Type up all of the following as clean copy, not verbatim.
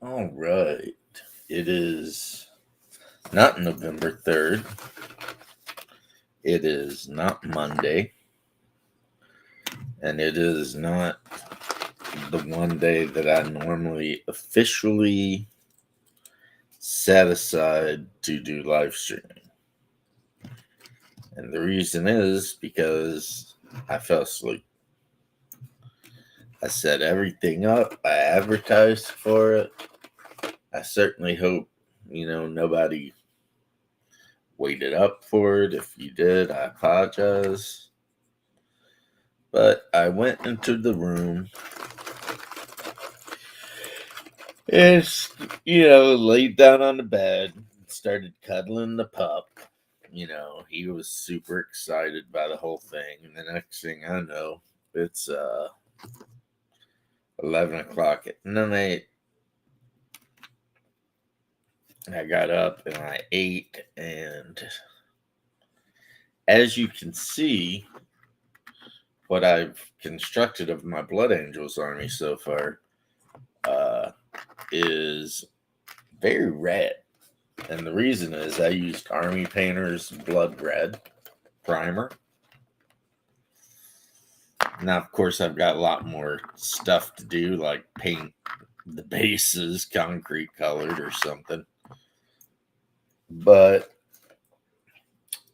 All right. It is not November 3rd. It is not Monday. And it is not the one day that I normally officially set aside to do live streaming. And the reason is because I fell asleep. I set everything up, I advertised for it. I certainly hope, nobody waited up for it. If you did, I apologize. But I went into the room and, laid down on the bed and started cuddling the pup. He was super excited by the whole thing. And the next thing I know, it's 11 o'clock at night. I got up and I ate. And as you can see, what I've constructed of my Blood Angels army so far is very red. And the reason is I used Army Painter's Blood Red primer. Now, of course, I've got a lot more stuff to do, like paint the bases concrete colored or something. But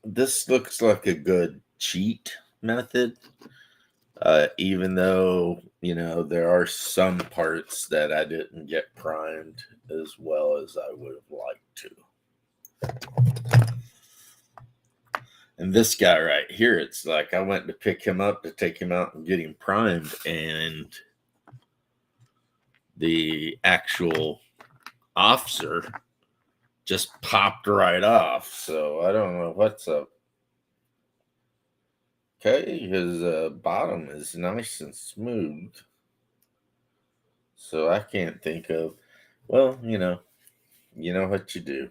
this looks like a good cheat method. Even though, there are some parts that I didn't get primed as well as I would have liked to. And this guy right here, it's like I went to pick him up to take him out and get him primed, and the actual officer just popped right off. So I don't know what's up. Okay, his bottom is nice and smooth. So I can't think of, well, you know what you do.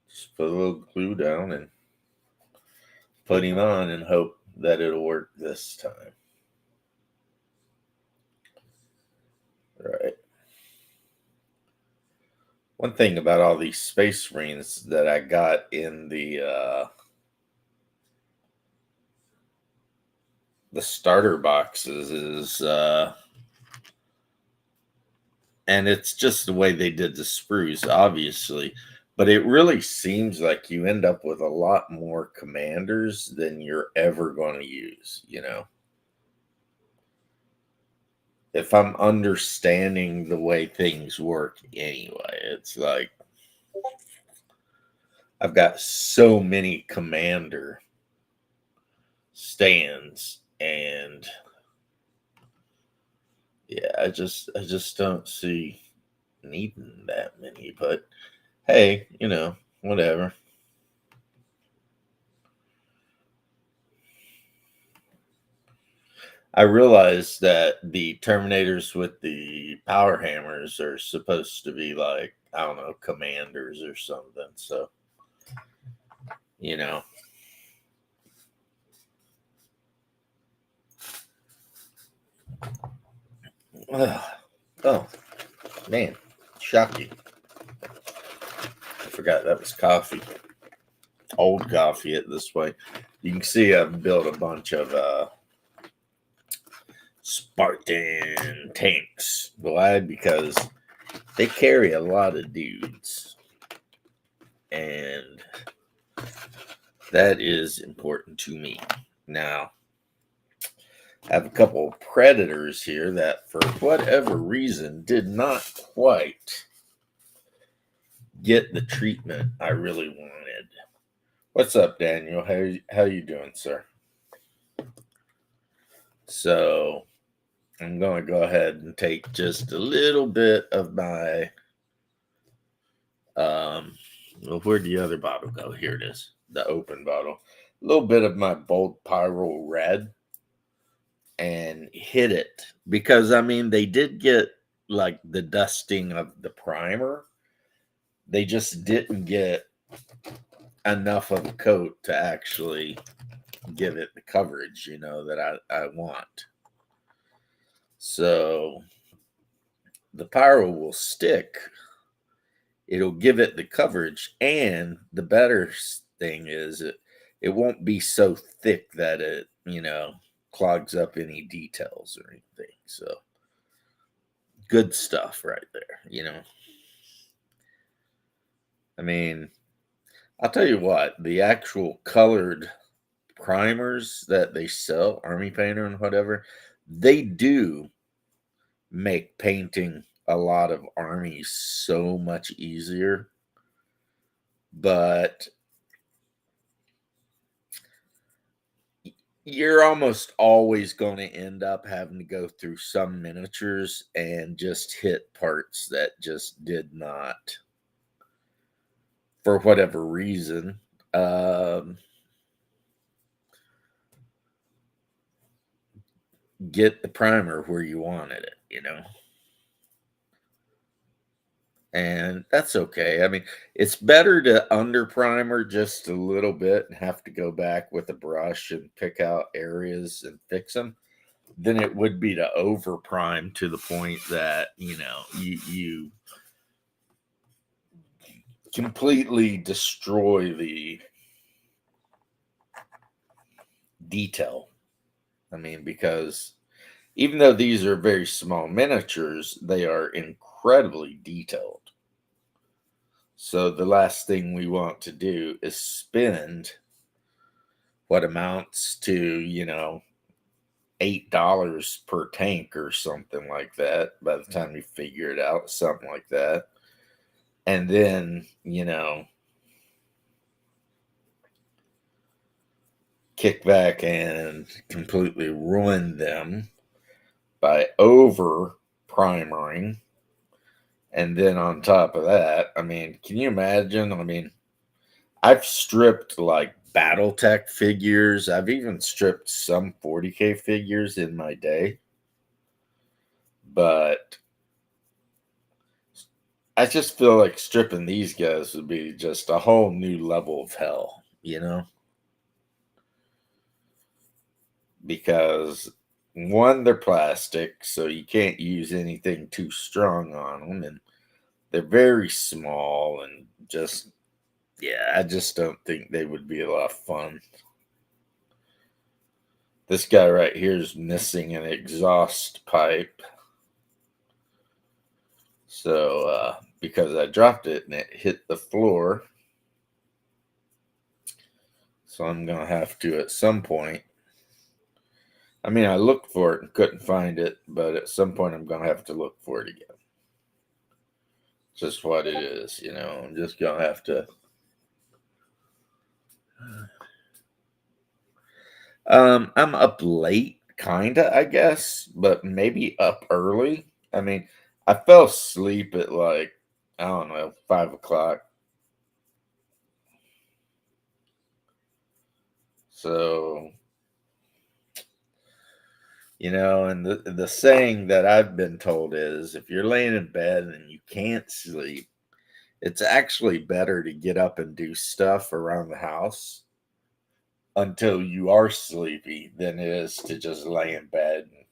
Just put a little glue down and put him on and hope that it'll work this time. Right. One thing about all these Space Marines that I got in the starter boxes is, and it's just the way they did the sprues, obviously, but it really seems like you end up with a lot more commanders than you're ever going to use, If I'm understanding the way things work anyway, it's like I've got so many commander stands, and yeah, I just don't see needing that many. But hey, whatever. I realize that the Terminators with the power hammers are supposed to be like, I don't know, commanders or something. So, oh, man, shocking. I forgot that was coffee. Old coffee at this point. You can see I've built a bunch of Spartan tanks. Why? Because they carry a lot of dudes. And that is important to me. Now, I have a couple of Predators here that, for whatever reason, did not quite get the treatment I really wanted. What's up, Daniel? How you doing, sir? So I'm going to go ahead and take just a little bit of my, well, where'd the other bottle go? Here it is, the open bottle. A little bit of my Bold Pyro Red and hit it. Because, they did get, like, the dusting of the primer. They just didn't get enough of a coat to actually give it the coverage, that I want. So the pyro will stick. It'll give it the coverage, and the better thing is it won't be so thick that it clogs up any details or anything. So good stuff right there. I mean, I'll tell you what, the actual colored primers that they sell, Army Painter and whatever, they do make painting a lot of armies so much easier. But you're almost always going to end up having to go through some miniatures and just hit parts that just did not, for whatever reason, get the primer where you wanted it. And that's okay. I mean, it's better to under primer just a little bit and have to go back with a brush and pick out areas and fix them than it would be to over prime to the point that you completely destroy the detail. I mean, because even though these are very small miniatures, they are incredibly detailed. So the last thing we want to do is spend what amounts to, $8 per tank or something like that by the time you figure it out, something like that. And then, kick back and completely ruin them by over primering. And then on top of that, I mean, can you imagine? I mean, I've stripped like Battletech figures. I've even stripped some 40K figures in my day. But I just feel like stripping these guys would be just a whole new level of hell. Because one, they're plastic, so you can't use anything too strong on them, and they're very small, and just, yeah, I just don't think they would be a lot of fun. This guy right here is missing an exhaust pipe. So, because I dropped it and it hit the floor, so I'm going to have to at some point. I mean, I looked for it and couldn't find it, but at some point I'm going to have to look for it again. Just what it is, I'm just going to have to. I'm up late, kinda, I guess, but maybe up early. I mean, I fell asleep at like, I don't know, 5 o'clock. So, and the saying that I've been told is if you're laying in bed and you can't sleep, it's actually better to get up and do stuff around the house until you are sleepy than it is to just lay in bed and,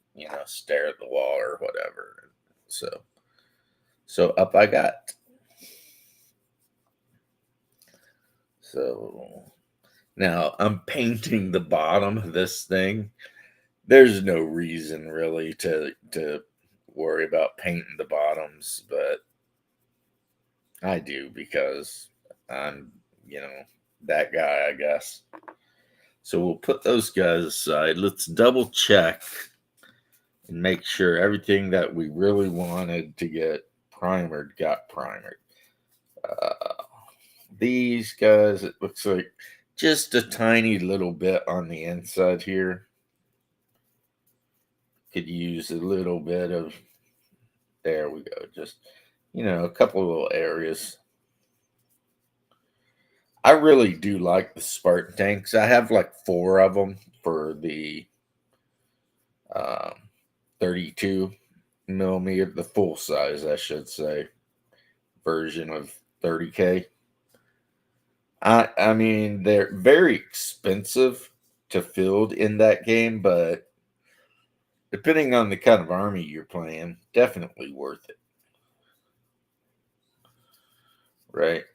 stare at the wall or whatever. So up I got. So now I'm painting the bottom of this thing. There's no reason really to worry about painting the bottoms, but I do because I'm, that guy, I guess. So we'll put those guys aside. Let's double check and make sure everything that we really wanted to get primered got primered. These guys, it looks like just a tiny little bit on the inside here. Could use a little bit of, there we go, just, a couple of little areas. I really do like the Spartan tanks. I have like 4 of them for the 32 millimeter, the full size, I should say, version of 30K. I mean, they're very expensive to field in that game, but depending on the kind of army you're playing, definitely worth it. right?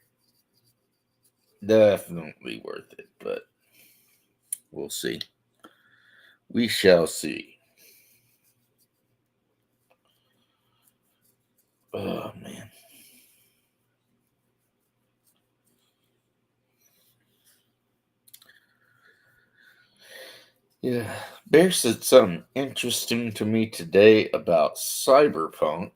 Definitely worth it, but we'll see. We shall see. Oh man. Yeah. Bear said something interesting to me today about cyberpunk,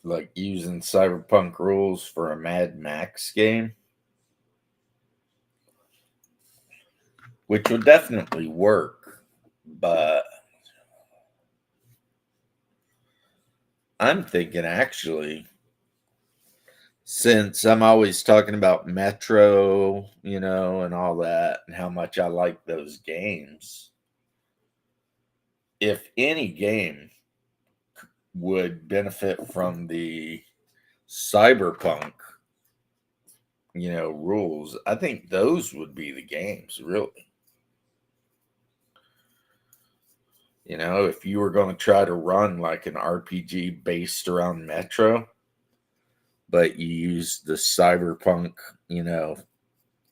like using cyberpunk rules for a Mad Max game, which would definitely work. But I'm thinking actually, since I'm always talking about Metro, and all that, and how much I like those games, if any game would benefit from the cyberpunk, rules, I think those would be the games, really. If you were going to try to run like an RPG based around Metro, but you use the cyberpunk,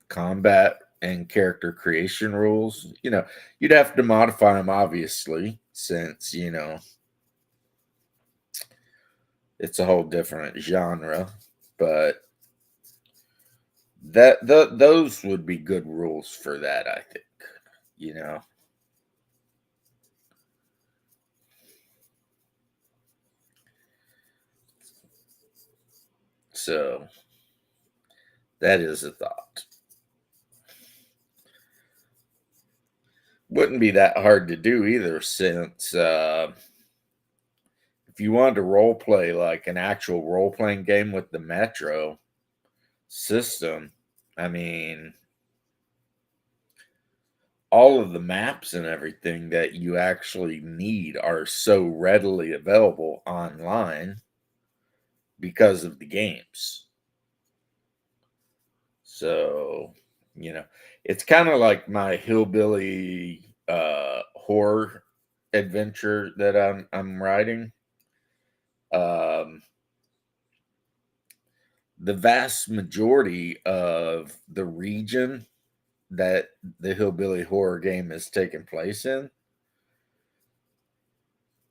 combat and character creation rules, you'd have to modify them, obviously, since, it's a whole different genre. But those would be good rules for that, I think, you know. So that is a thought. Wouldn't be that hard to do either, since if you wanted to role play like an actual role playing game with the Metro system, I mean, all of the maps and everything that you actually need are so readily available online because of the games. So, you know, it's kind of like my hillbilly horror adventure that I'm writing. Um, the vast majority of the region that the hillbilly horror game is taking place in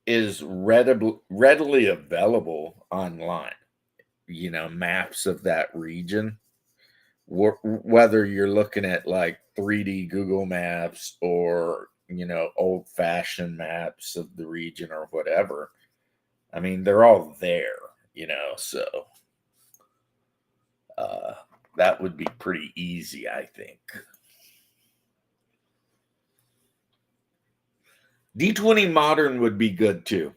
is readily available online. Maps of that region, whether you're looking at like 3D Google Maps or old fashioned maps of the region or whatever. I mean, they're all there. So uh, that would be pretty easy, I think. D20 Modern would be good too.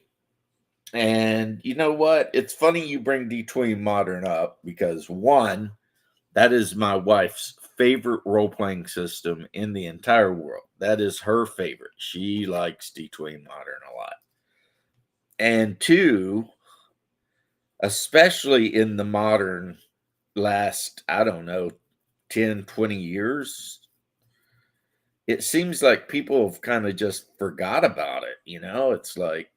And you know what? It's funny you bring D20 Modern up because one, that is my wife's favorite role playing system in the entire world. That is her favorite. She likes D20 Modern a lot. And two, especially in the modern last, I don't know, 10, 20 years, it seems like people have kind of just forgot about it. It's like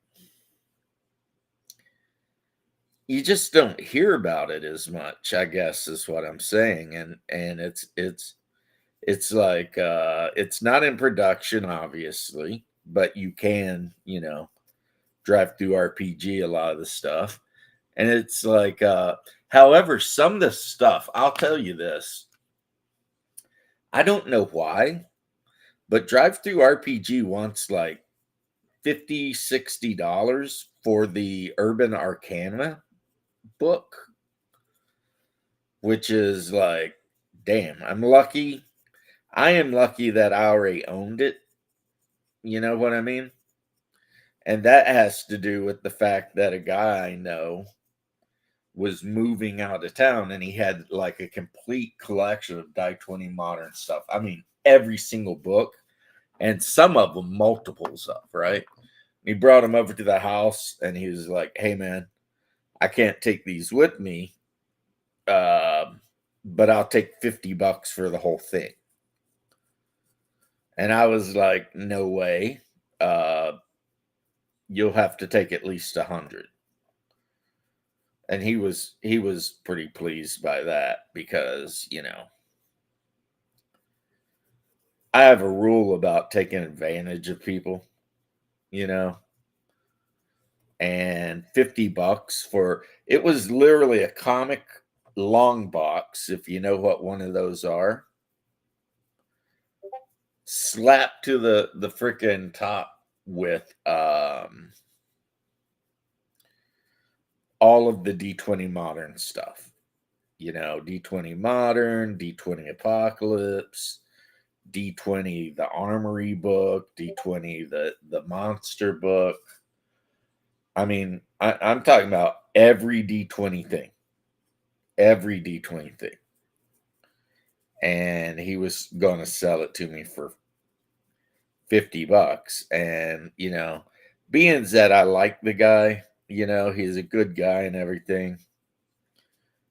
you just don't hear about it as much, I guess is what I'm saying. And it's like it's not in production, obviously, but you can, drive through RPG a lot of the stuff. And it's like however, some of the stuff, I'll tell you this. I don't know why, but drive through RPG wants like 50, $60 for the Urban Arcana book, which is like, damn, I'm lucky. I am lucky that I already owned it. You know what I mean? And that has to do with the fact that a guy I know was moving out of town and he had like a complete collection of Die 20 modern stuff. I mean, every single book and some of them multiples of, right? He brought them over to the house and he was like, hey, man, I can't take these with me, but I'll take $50 for the whole thing. And I was like, no way. You'll have to take at least 100. And he was pretty pleased by that because, I have a rule about taking advantage of people, you know, and $50 for it was literally a comic long box, if you know what one of those are, slapped to the freaking top with all of the D20 modern stuff. D20 modern, D20 apocalypse, D20 the armory book, D20 the monster book. I mean, I'm talking about every D20 thing, every D20 thing. And he was going to sell it to me for $50. And, being that I like the guy, he's a good guy and everything,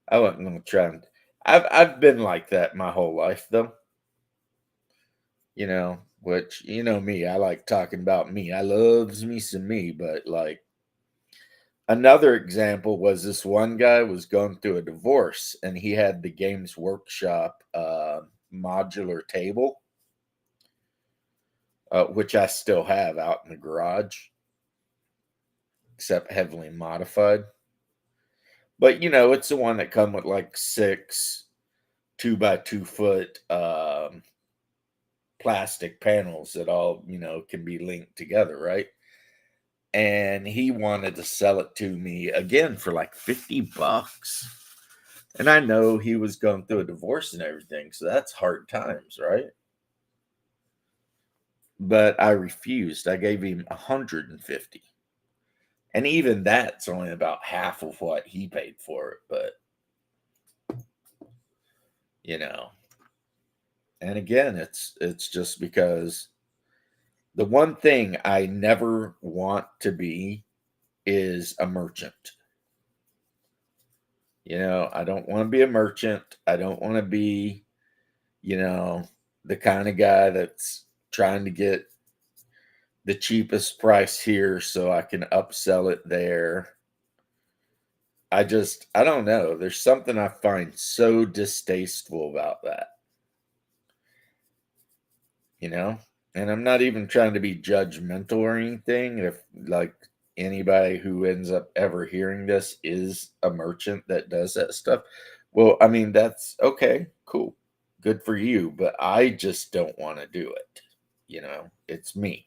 I wasn't going to try and. I've been like that my whole life, though. Which, me, I like talking about me. I loves me some me, but like, another example was this one guy was going through a divorce and he had the Games Workshop modular table, which I still have out in the garage, except heavily modified. But it's the one that come with like 6 2 by 2 foot plastic panels that all can be linked together, right? And he wanted to sell it to me again for like $50. And I know he was going through a divorce and everything, so that's hard times, right? But I refused. I gave him 150. And even that's only about half of what he paid for it, but you know. And again, it's just because the one thing I never want to be is a merchant. I don't want to be a merchant. I don't want to be, the kind of guy that's trying to get the cheapest price here so I can upsell it there. I don't know. There's something I find so distasteful about that, you know? And I'm not even trying to be judgmental or anything. If, like, anybody who ends up ever hearing this is a merchant that does that stuff, well, I mean, that's okay, cool, good for you. But I just don't want to do it. It's me.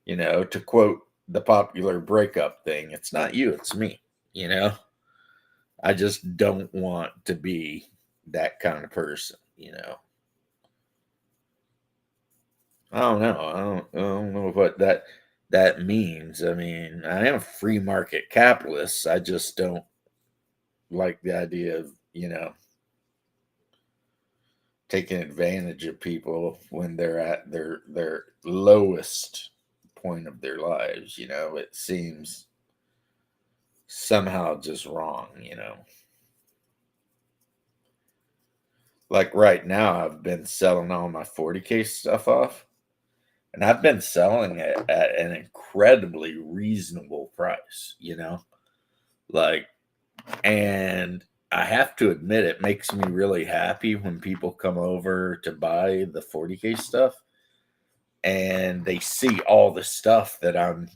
To quote the popular breakup thing, it's not you, it's me. You know, I just don't want to be that kind of person. I don't know. I don't know what that means. I mean, I am a free market capitalist. I just don't like the idea of, taking advantage of people when they're at their lowest point of their lives. It seems somehow just wrong. Like right now, I've been selling all my 40K stuff off, and I've been selling it at an incredibly reasonable price. Like, and I have to admit, it makes me really happy when people come over to buy the 40K stuff and they see all the stuff that I'm,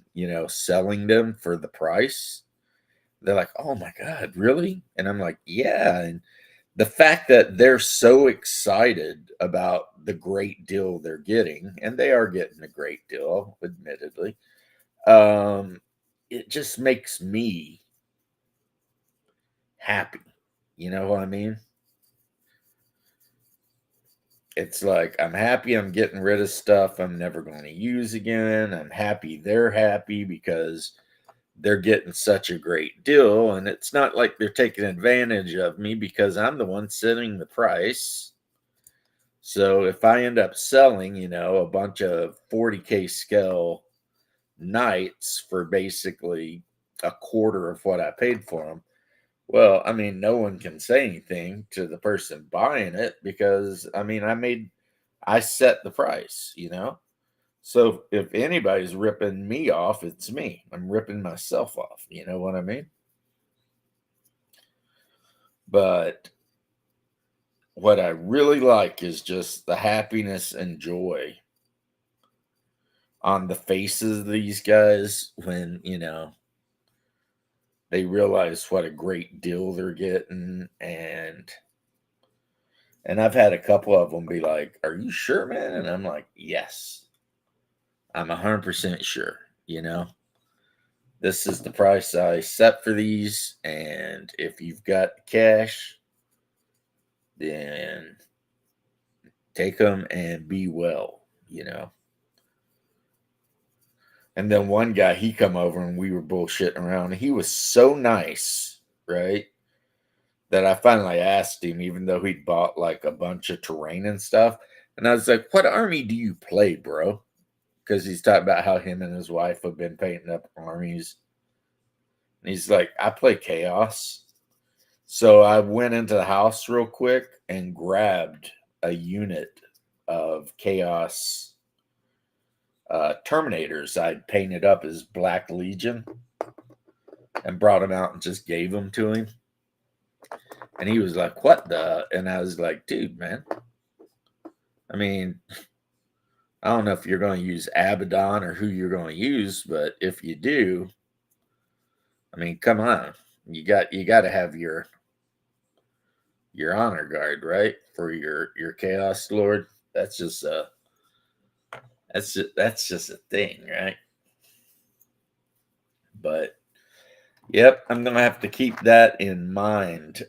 selling them for the price. They're like, "Oh my God, really?" And I'm like, "Yeah." And the fact that they're so excited about the great deal they're getting, and they are getting a great deal, admittedly, it just makes me happy. You know what I mean? It's like I'm happy I'm getting rid of stuff I'm never going to use again. I'm happy they're happy because they're getting such a great deal. And it's not like they're taking advantage of me because I'm the one setting the price. So if I end up selling, a bunch of 40K scale knights for basically a quarter of what I paid for them, well, I mean, no one can say anything to the person buying it because, I mean, I set the price. So if anybody's ripping me off, it's me. I'm ripping myself off. You know what I mean? But what I really like is just the happiness and joy on the faces of these guys when, they realize what a great deal they're getting. And I've had a couple of them be like, "Are you sure, man?" And I'm like, "Yes, I'm 100% sure. This is the price I set for these, and if you've got cash, then take them and be well. And then one guy, he come over and we were bullshitting around. And he was so nice, right? That I finally asked him, even though he'd bought like a bunch of terrain and stuff. And I was like, "What army do you play, bro?" Because he's talking about how him and his wife have been painting up armies. And he's like, "I play Chaos." So I went into the house real quick and grabbed a unit of Chaos Terminators I'd painted up as Black Legion and brought them out and just gave them to him. And he was like, "What the?" And I was like, "Dude, man. I mean, I don't know if you're going to use Abaddon or who you're going to use, but if you do, I mean, come on. You got to have your honor guard, right? For your Chaos Lord. That's just a thing, right?" But yep, I'm gonna have to keep that in mind.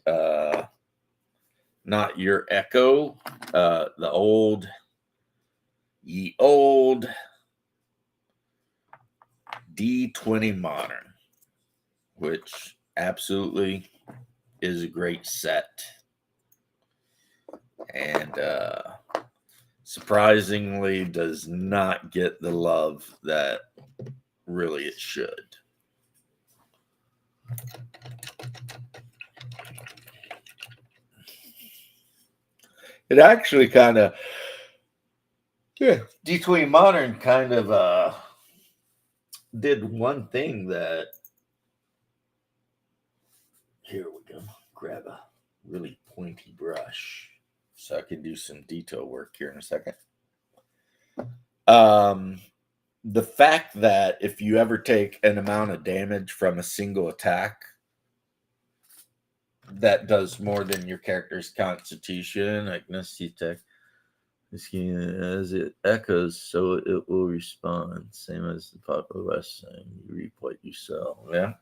Not your Echo, the old D20 Modern, which absolutely is a great set, and surprisingly does not get the love that really it should. It actually kind of, D20 Modern kind of did one thing that, here we go, grab a really pointy brush so I can do some detail work here in a second. The fact that if you ever take an amount of damage from a single attack that does more than your character's constitution, like attack, as it echoes, so it will respond. Same as the popular West saying, "You reap what you sow." Yeah.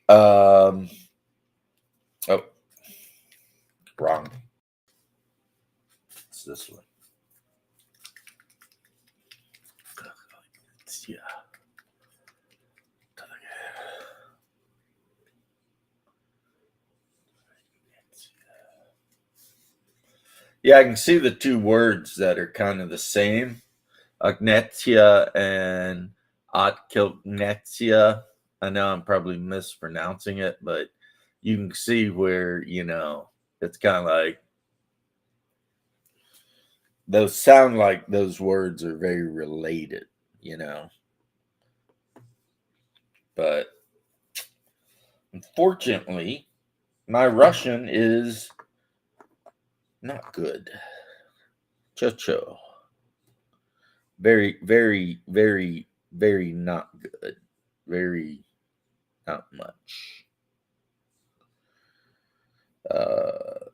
Oh, wrong. It's this one. Yeah. Yeah, I can see the two words that are kind of the same, Agnetia and Otkilnetia. I know I'm probably mispronouncing it, but you can see where, it's kind of like those sound like those words are very related, But unfortunately, my Russian is not good. Cho. Very, very, very, very not good. Very not much.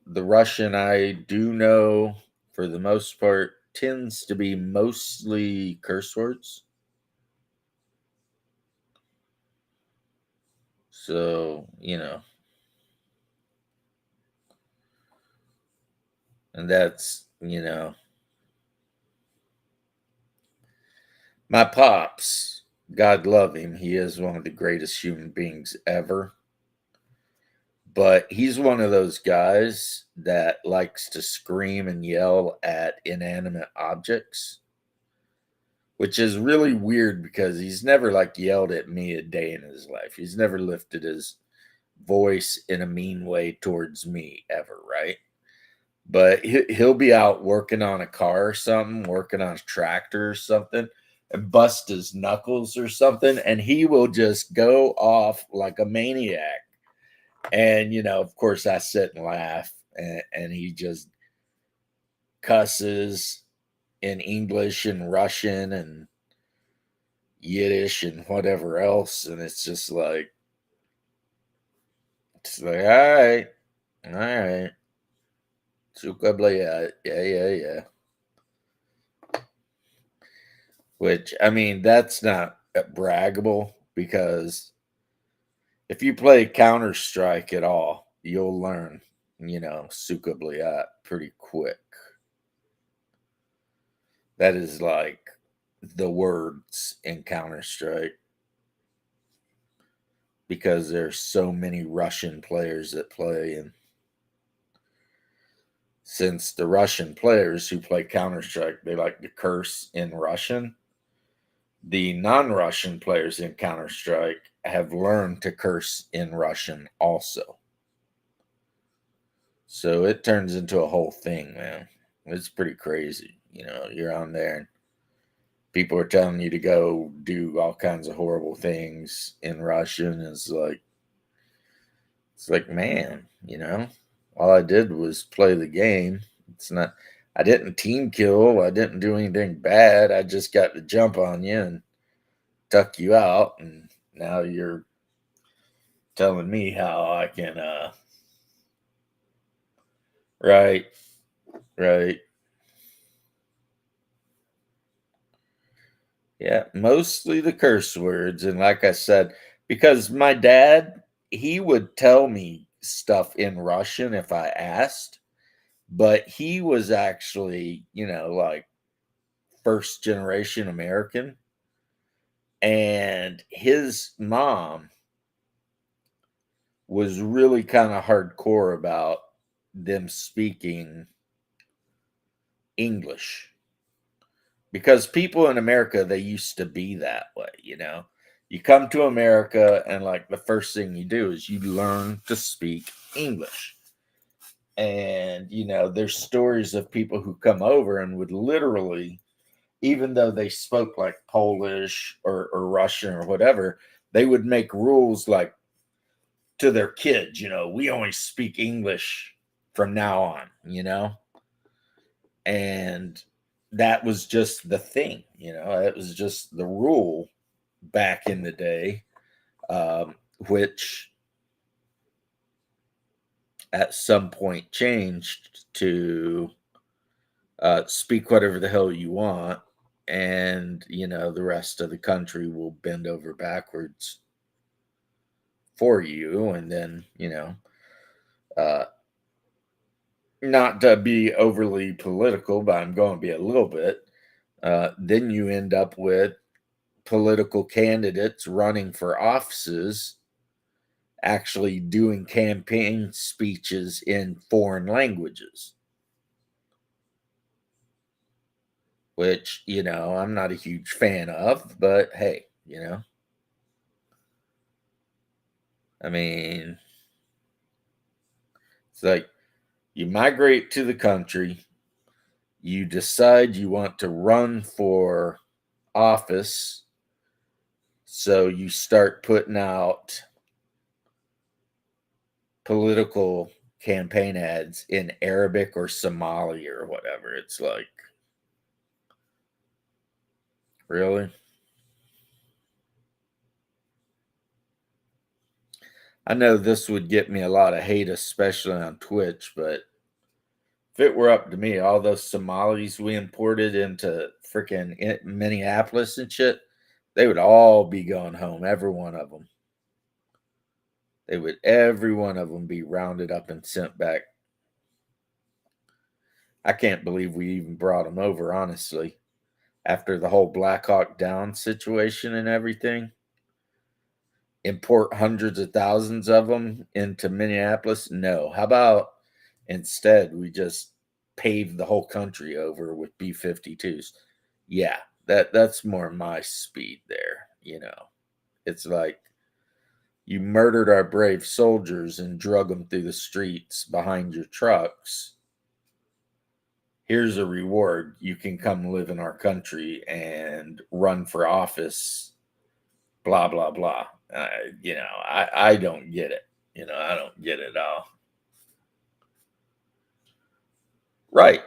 The Russian I do know, for the most part, tends to be mostly curse words. So, and that's, my pops, God love him, he is one of the greatest human beings ever. But he's one of those guys that likes to scream and yell at inanimate objects, which is really weird because he's never like yelled at me a day in his life. He's never lifted his voice in a mean way towards me ever, right? But he'll be out working on a car or something, working on a tractor or something, and bust his knuckles or something, and he will just go off like a maniac And, of course, I sit and laugh, and he just cusses in English and Russian and Yiddish and whatever else. And it's like, all right. Sukabla, yeah. Which, I mean, that's not braggable because if you play Counter Strike at all, you'll learn, Sukabla pretty quick. That is like the words in Counter Strike because there's so many Russian players that play. And since the Russian players who play Counter Strike, they like to curse in Russian, the non Russian players in Counter Strike have learned to curse in Russian also. So it turns into a whole thing, man. It's pretty crazy. You're on there and people are telling you to go do all kinds of horrible things in Russian. It's like, man, all I did was play the game. It's not, I didn't team kill. I didn't do anything bad. I just got to jump on you and tuck you out. And now you're telling me how I can, right, right. Yeah, mostly the curse words. And like I said, because my dad, he would tell me stuff in Russian if I asked, but he was actually, like first generation American. And his mom was really kind of hardcore about them speaking English because people in America, they used to be that way. You come to America and like the first thing you do is you learn to speak English. And there's stories of people who come over and would literally, even though they spoke like Polish or Russian or whatever, they would make rules like to their kids, we only speak English from now on. And that was just the thing, it was just the rule back in the day, which at some point changed to speak whatever the hell you want, and the rest of the country will bend over backwards for you. And then uh, not to be overly political, but I'm going to be a little bit. Then you end up with political candidates running for offices actually doing campaign speeches in foreign languages, which, I'm not a huge fan of, but hey, I mean, it's like you migrate to the country, you decide you want to run for office, so you start putting out political campaign ads in Arabic or Somali or whatever. It's like, really? I know this would get me a lot of hate, especially on Twitch, but if it were up to me, all those Somalis we imported into freaking Minneapolis and shit, they would all be going home. Every one of them. Every one of them be rounded up and sent back. I can't believe we even brought them over, honestly. After the whole Black Hawk Down situation and everything, import hundreds of thousands of them into Minneapolis? No. How about instead we just pave the whole country over with B-52s? Yeah, that's more my speed there. It's like you murdered our brave soldiers and drug them through the streets behind your trucks. Here's a reward. You can come live in our country and run for office, blah, blah, blah. I don't get it. I don't get it all. Right.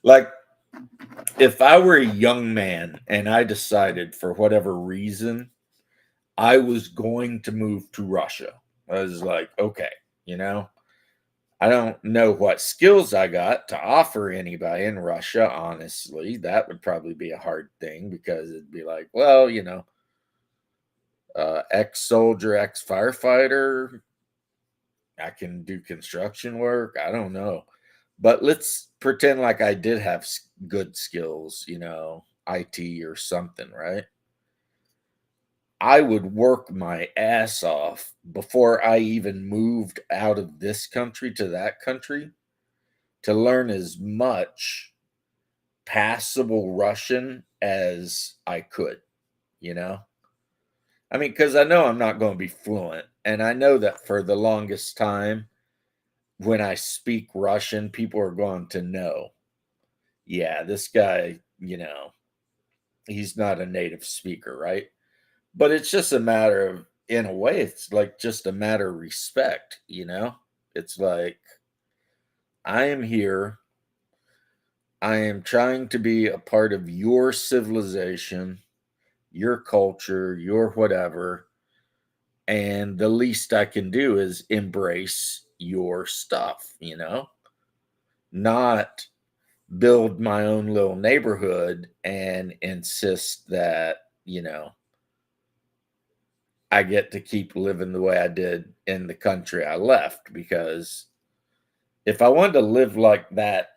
Like, if I were a young man and I decided for whatever reason I was going to move to Russia, I was like, okay, you know, I don't know what skills I got to offer anybody in Russia, honestly. That would probably be a hard thing because it'd be like, well, ex soldier, ex firefighter, I can do construction work. I don't know. But let's pretend like I did have good skills, IT or something, right? I would work my ass off before I even moved out of this country to that country to learn as much passable Russian as I could, you know? I mean, because I know I'm not going to be fluent. And I know that for the longest time, when I speak Russian, people are going to know, yeah, this guy, he's not a native speaker, right? But it's just a matter of, in a way, it's like just a matter of respect, It's like, I am here. I am trying to be a part of your civilization, your culture, your whatever. And the least I can do is embrace your stuff, not build my own little neighborhood and insist that, I get to keep living the way I did in the country I left. Because if I wanted to live like that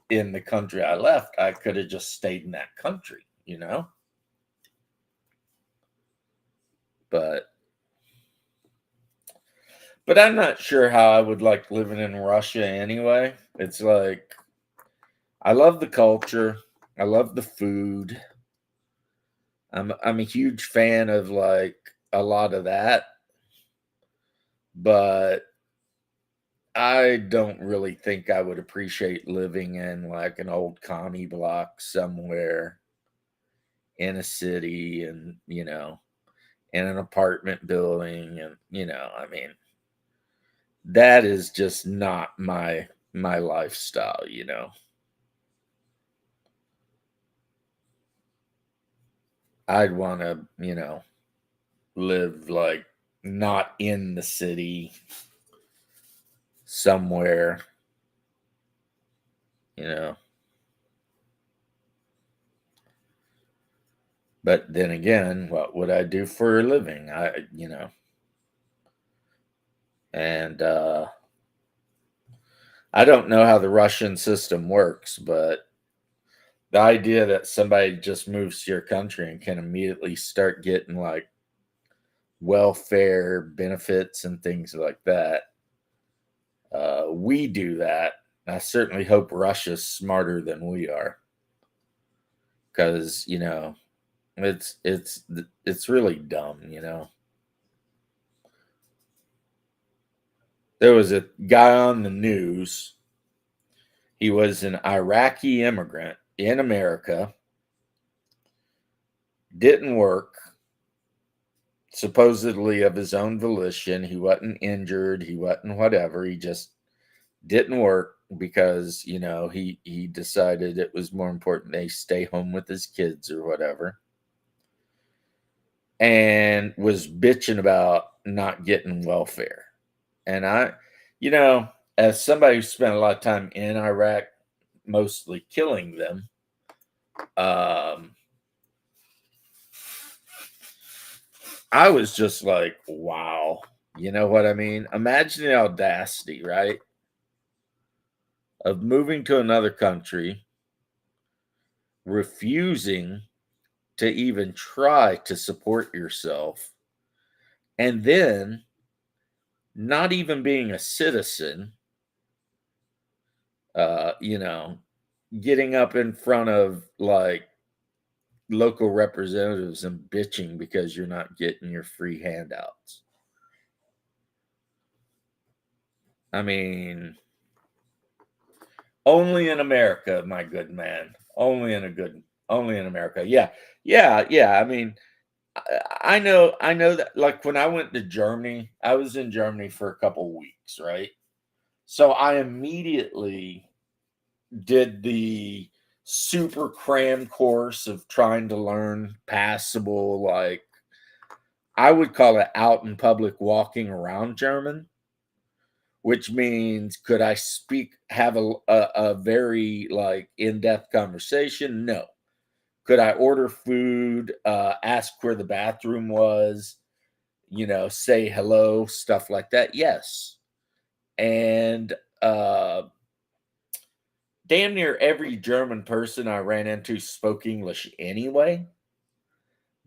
in the country I left, I could have just stayed in that country. But I'm not sure how I would like living in Russia anyway. It's like, I love the culture. I love the food. I'm a huge fan of like a lot of that, but I don't really think I would appreciate living in like an old commie block somewhere in a city, and in an apartment building, and I mean, that is just not my lifestyle. I'd want to, live like not in the city somewhere, you know. But then again, what would I do for a living? And I don't know how the Russian system works, but the idea that somebody just moves to your country and can immediately start getting like welfare benefits and things like that, we do that. I certainly hope Russia's smarter than we are, because it's really dumb. There was a guy on the news. He was an Iraqi immigrant in America, didn't work, supposedly of his own volition. He wasn't injured, he wasn't whatever. He just didn't work because, he decided it was more important they stay home with his kids or whatever. And was bitching about not getting welfare. And as somebody who spent a lot of time in Iraq, mostly killing them, um, I was just like, wow. You know what I mean? Imagine the audacity, right? Of moving to another country, refusing to even try to support yourself, and then not even being a citizen, uh, you know, getting up in front of like local representatives and bitching because you're not getting your free handouts. I mean, only in America, my good man. Only in America. Yeah. I mean, I know that, like, when I went to Germany, I was in Germany for a couple weeks, right? So I immediately did the super cram course of trying to learn passable, like, I would call it out in public walking around German, which means could I have a very like in-depth conversation? No. Could I order food, ask where the bathroom was, say hello, stuff like that? Yes. And damn near every German person I ran into spoke English anyway,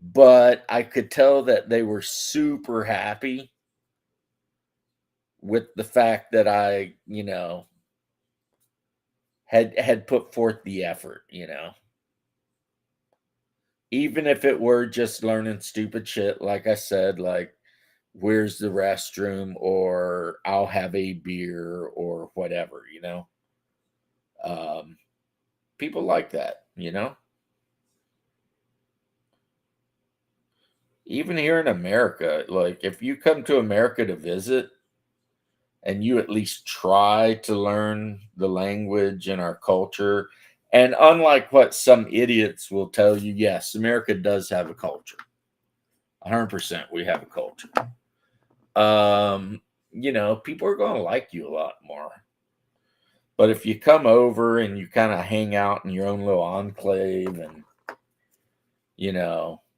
but I could tell that they were super happy with the fact that I, had put forth the effort. Even if it were just learning stupid shit, like I said, like where's the restroom or I'll have a beer or whatever. Um, People like that. Even here in America, like if you come to America to visit and you at least try to learn the language and our culture, and unlike what some idiots will tell you, yes, America does have a culture. 100% we have a culture. Um, People are going to like you a lot more. But if you come over and you kind of hang out in your own little enclave and,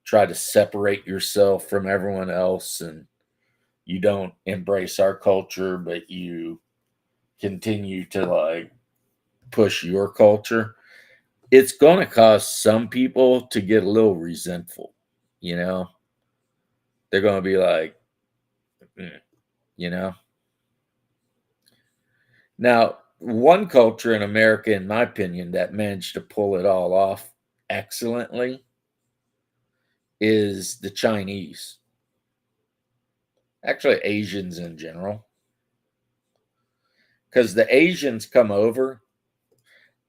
try to separate yourself from everyone else and you don't embrace our culture, but you continue to like push your culture, it's going to cause some people to get a little resentful. You know, they're going to be like, "Mm," you know. Now, one culture in America, in my opinion, that managed to pull it all off excellently is the Chinese. Actually, Asians in general. Because the Asians come over,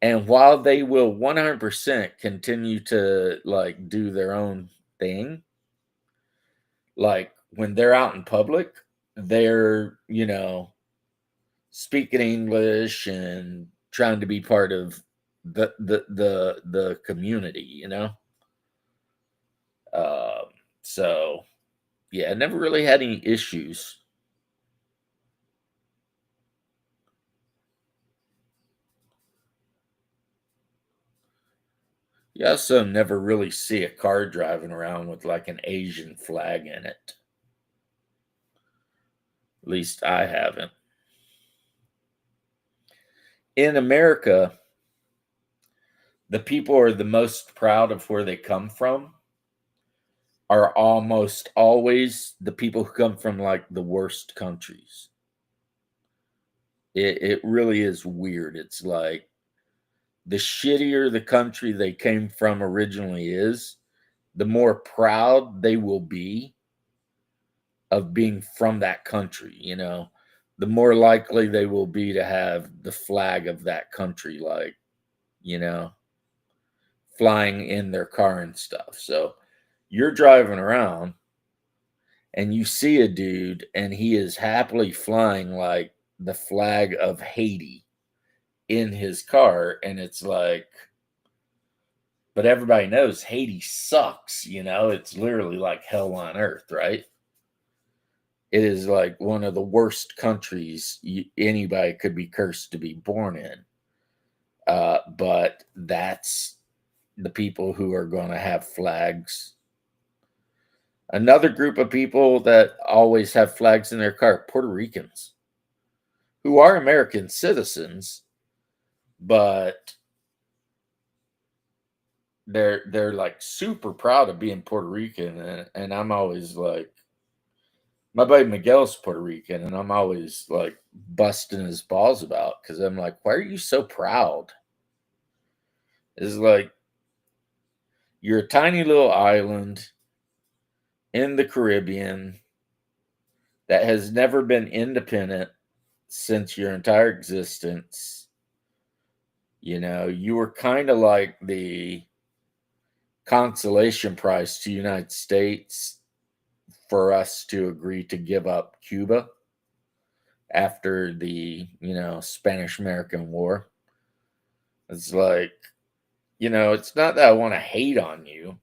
and while they will 100% continue to like do their own thing, like when they're out in public, they're, speaking English and trying to be part of the community. Um, so yeah, never really had any issues. You also never really see a car driving around with like an Asian flag in it. At least I haven't. In America, the people are the most proud of where they come from are almost always the people who come from like the worst countries. It really is weird. It's like the shittier the country they came from originally is, the more proud they will be of being from that country. The more likely they will be to have the flag of that country, like, you know, flying in their car and stuff. So you're driving around and you see a dude and he is happily flying like the flag of Haiti in his car. And it's like, but everybody knows Haiti sucks. It's literally like hell on earth, right? It is like one of the worst countries anybody could be cursed to be born in. But that's the people who are going to have flags. Another group of people that always have flags in their car, Puerto Ricans, who are American citizens, but they're like super proud of being Puerto Rican, and I'm always like, my buddy Miguel's Puerto Rican, and I'm always like busting his balls about because I'm like, why are you so proud? It's like you're a tiny little island in the Caribbean that has never been independent since your entire existence. You were kind of like the consolation prize to the United States for us to agree to give up Cuba after the, Spanish American War. It's like, it's not that I want to hate on you.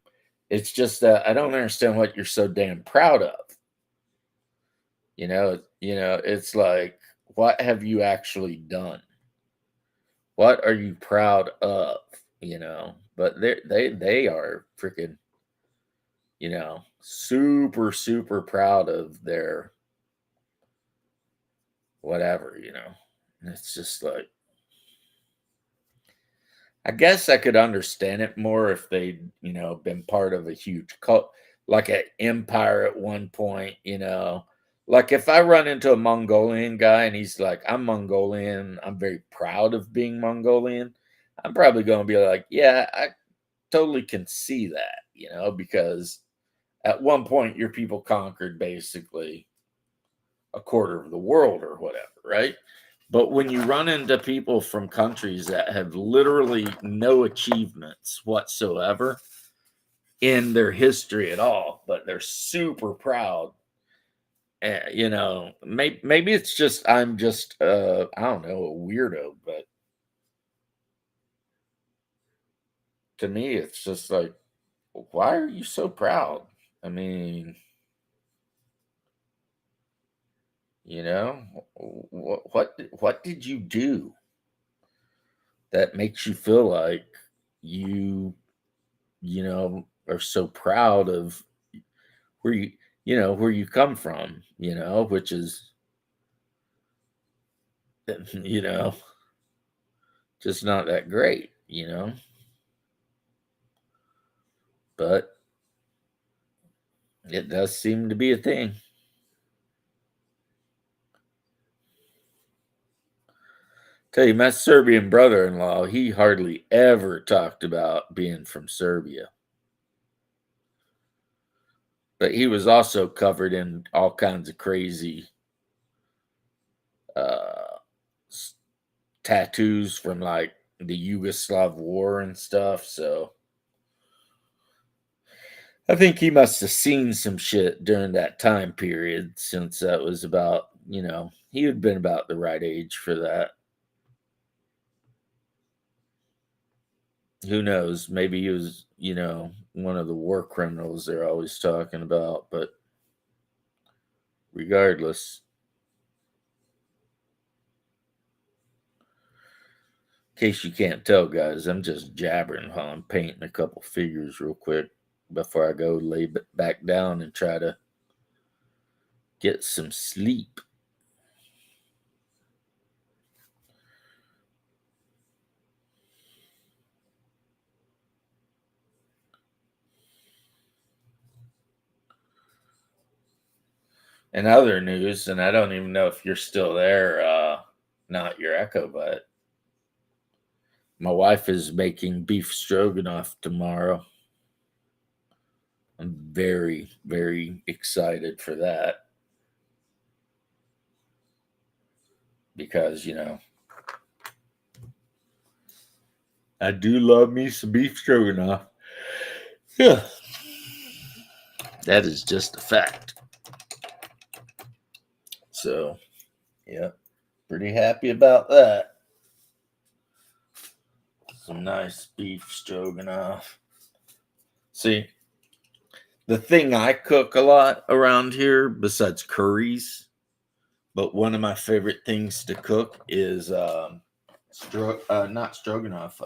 It's just that I don't understand what you're so damn proud of. It's like, what have you actually done? What are you proud of? But they are freaking, super, super proud of their whatever. And it's just like, I guess I could understand it more if they'd, been part of a huge cult, like an empire at one point. Like if I run into a Mongolian guy and he's like, I'm Mongolian, I'm very proud of being Mongolian, I'm probably going to be like, yeah, I totally can see that, because at one point your people conquered basically a quarter of the world or whatever, right? But when you run into people from countries that have literally no achievements whatsoever in their history at all, but they're super proud, maybe it's just I'm just I don't know, a weirdo, but to me it's just like, why are you so proud? I mean, what did you do that makes you feel like you are so proud of where you come from, which is, you know, just not that great. But it does seem to be a thing. Tell you, my Serbian brother-in-law, he hardly ever talked about being from Serbia. But he was also covered in all kinds of crazy uh, tattoos from like the Yugoslav war and stuff. So I think he must have seen some shit during that time period, since that was about, he had been about the right age for that. Who knows? Maybe he was, one of the war criminals they're always talking about. But regardless, in case you can't tell, guys, I'm just jabbering while I'm painting a couple figures real quick before I go lay back down and try to get some sleep. In other news, and I don't even know if you're still there, not your echo, but my wife is making beef stroganoff tomorrow. I'm very, very excited for that because, I do love me some beef stroganoff. Yeah, that is just a fact. So, yeah, pretty happy about that. Some nice beef stroganoff. See, the thing I cook a lot around here, besides curries, but one of my favorite things to cook is not stroganoff.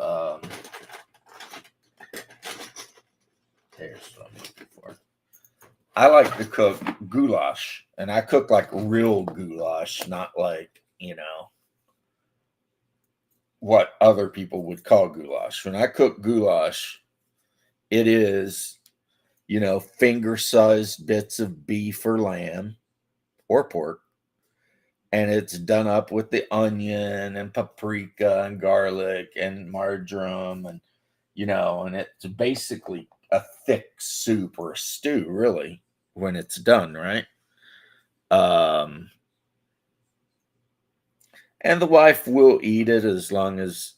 There's what I'm looking for. I like to cook goulash, and I cook like real goulash, not like, what other people would call goulash. When I cook goulash, it is, finger sized bits of beef or lamb or pork, and it's done up with the onion and paprika and garlic and marjoram, and it's basically a thick soup or a stew, really, when it's done right. um and the wife will eat it as long as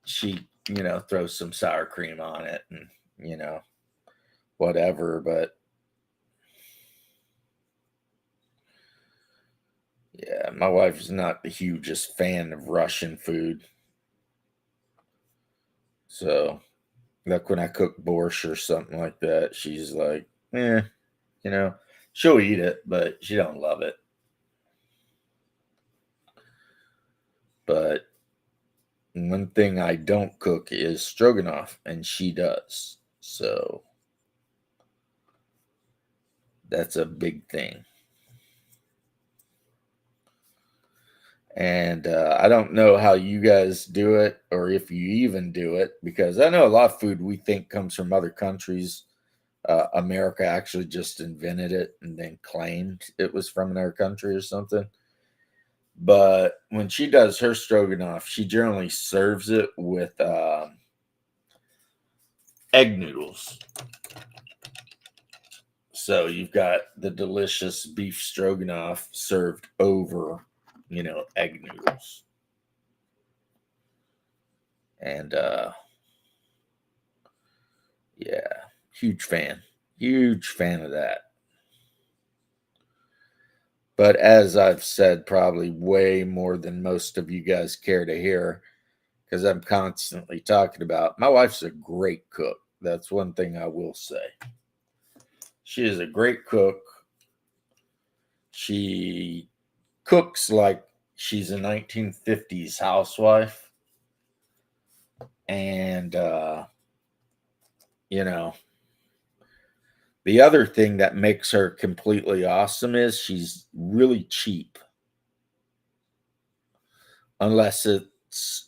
she throws some sour cream on it, and you know whatever. But yeah, my wife's not the hugest fan of Russian food. So, like when I cook borscht or something like that, she's like, you know, she'll eat it, but she don't love it. But one thing I don't cook is stroganoff, and she does. So that's a big thing. And I don't know how you guys do it or if you even do it, because I know a lot of food we think comes from other countries. America actually just invented it and then claimed it was from another country or something. But when she does her stroganoff, she generally serves it with egg noodles. So you've got the delicious beef stroganoff served over, egg noodles. And yeah, huge fan. Huge fan of that. But as I've said, probably way more than most of you guys care to hear, because I'm constantly talking about, my wife's a great cook. That's one thing I will say. She is a great cook. She cooks like she's a 1950s housewife. And, you know, the other thing that makes her completely awesome is she's really cheap. Unless it's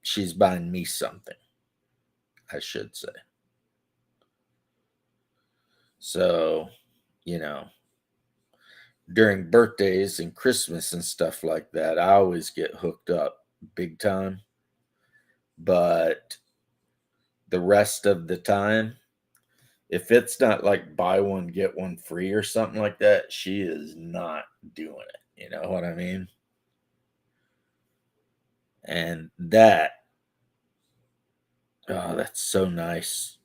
she's buying me something, I should say. So, you know, during birthdays and Christmas and stuff like that, I always get hooked up big time. But the rest of the time, if it's not like buy one, get one free or something like that, she is not doing it. You know what I mean? And that's so nice.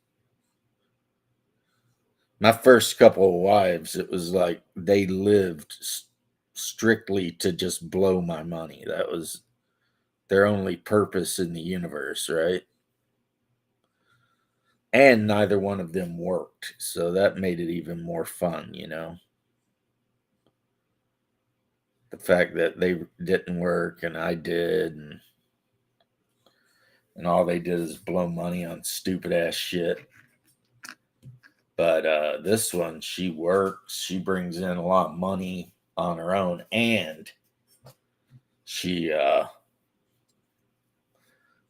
My first couple of wives, it was like they lived strictly to just blow my money. That was their only purpose in the universe, right? And neither one of them worked. So that made it even more fun. The fact that they didn't work and I did, and all they did is blow money on stupid ass shit. But this one, she works, she brings in a lot of money on her own, and she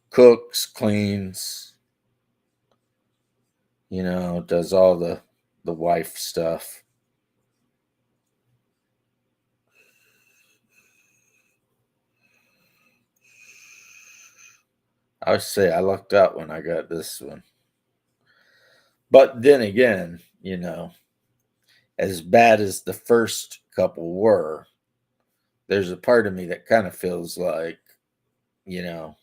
cooks, cleans, does all the wife stuff. I would say I lucked out when I got this one. But then again, as bad as the first couple were, there's a part of me that kind of feels like, you know,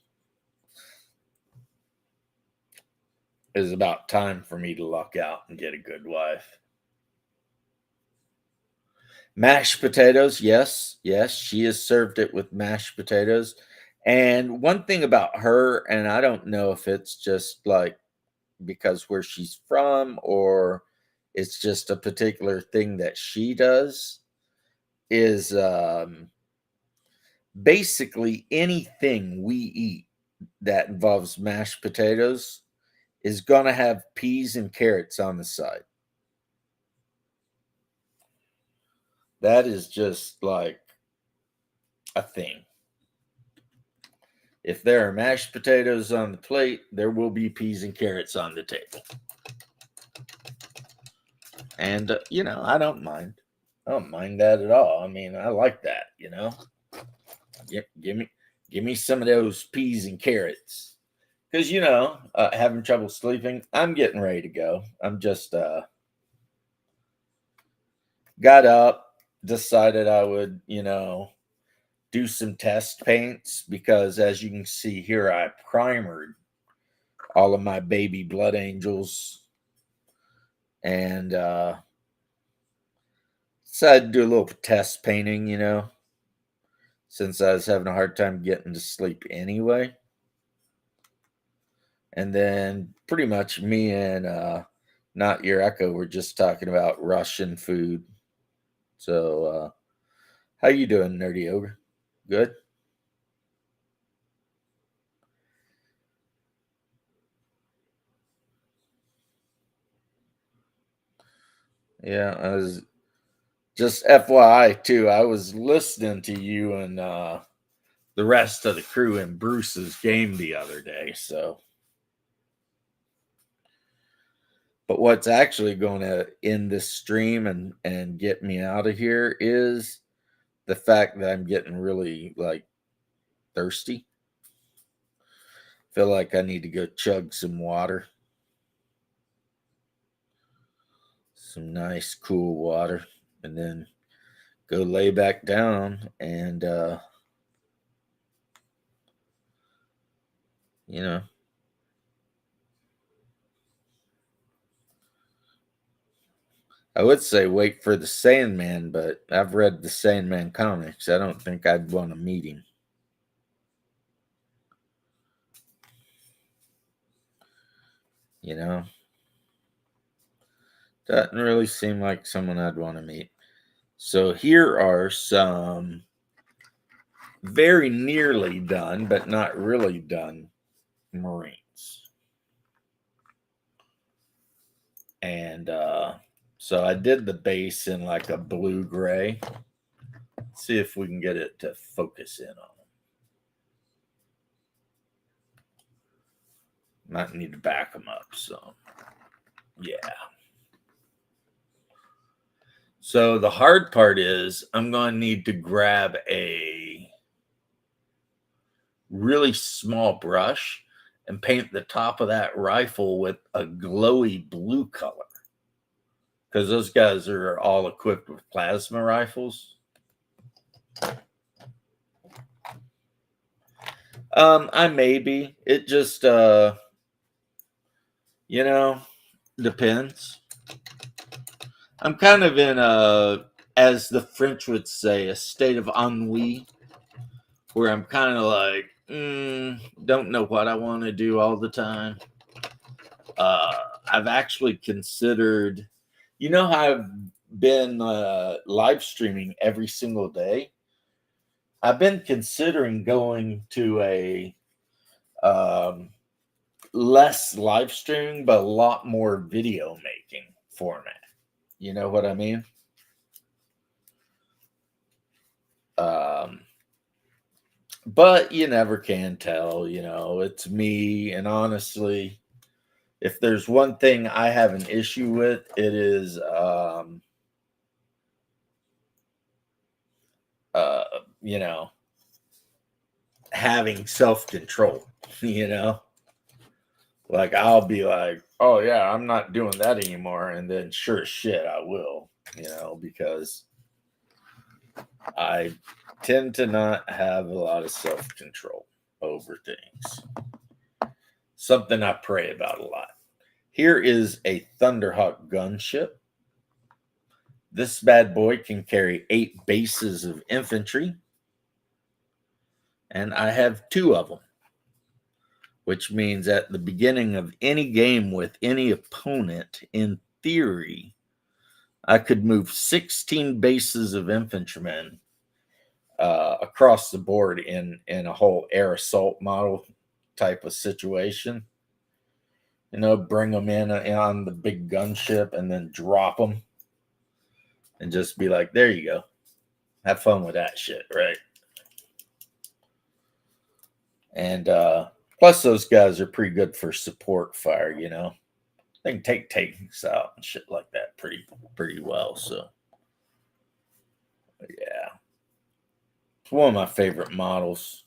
it's about time for me to luck out and get a good wife. Mashed potatoes, yes, yes, she has served it with mashed potatoes. And one thing about her, and I don't know if it's just like because where she's from or it's just a particular thing that she does, is basically anything we eat that involves mashed potatoes is going to have peas and carrots on the side. That is just like a thing. If there are mashed potatoes on the plate, there will be peas and carrots on the table. And, I don't mind. I don't mind that at all. I mean, I like that. Give me some of those peas and carrots. Because, having trouble sleeping, I'm getting ready to go. I'm just got up, decided I would, do some test paints because as you can see here, I primered all of my baby blood angels And decided to do a little test painting, since I was having a hard time getting to sleep anyway. And then pretty much me and Not Your Echo were just talking about Russian food. So how you doing, Nerdy Ogre? Good? Yeah, I was just FYI too, I was listening to you and the rest of the crew in Bruce's game the other day, so but what's actually going to end this stream and get me out of here is the fact that I'm getting really like thirsty. Feel like I need to go chug some water, some nice cool water, and then go lay back down and you know, I would say wait for the Sandman, but I've read the Sandman comics. I don't think I'd want to meet him. You know, doesn't really seem like someone I'd want to meet. So here are some very nearly done, but not really done Marines. And so I did the base in like a blue gray. See if we can get it to focus in on them. Might need to back them up. So, yeah. So the hard part is I'm going to need to grab a really small brush and paint the top of that rifle with a glowy blue color. Because those guys are all equipped with plasma rifles. I may be. It just depends. I'm kind of in as the French would say, a state of ennui, where I'm kind of like, don't know what I want to do all the time. I've actually considered, how I've been live streaming every single day. I've been considering going to a less live streaming, but a lot more video making format. You know what I mean? But you never can tell, it's me. And honestly, if there's one thing I have an issue with, it is, uh, you know, having self control, you know? Like, I'll be like, oh, yeah, I'm not doing that anymore. And then, sure as shit, I will, because I tend to not have a lot of self control over things. Something I pray about a lot. Here is a Thunderhawk gunship. This bad boy can carry 8 bases of infantry, and I have 2 of them, which means at the beginning of any game with any opponent, in theory, I could move 16 bases of infantrymen across the board in a whole air assault model type of situation. Bring them in on the big gunship and then drop them and just be like, there you go. Have fun with that shit, right? And plus, those guys are pretty good for support fire, They can take tanks out and shit like that pretty well. So, yeah. It's one of my favorite models.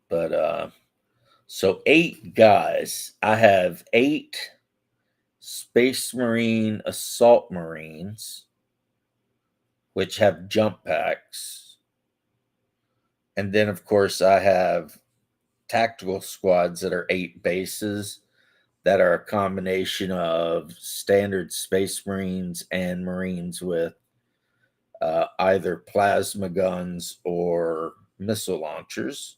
But so 8 guys. I have 8 Space Marine Assault Marines, which have jump packs. And then, of course, I have tactical squads that are 8 bases that are a combination of standard Space Marines and Marines with either plasma guns or missile launchers.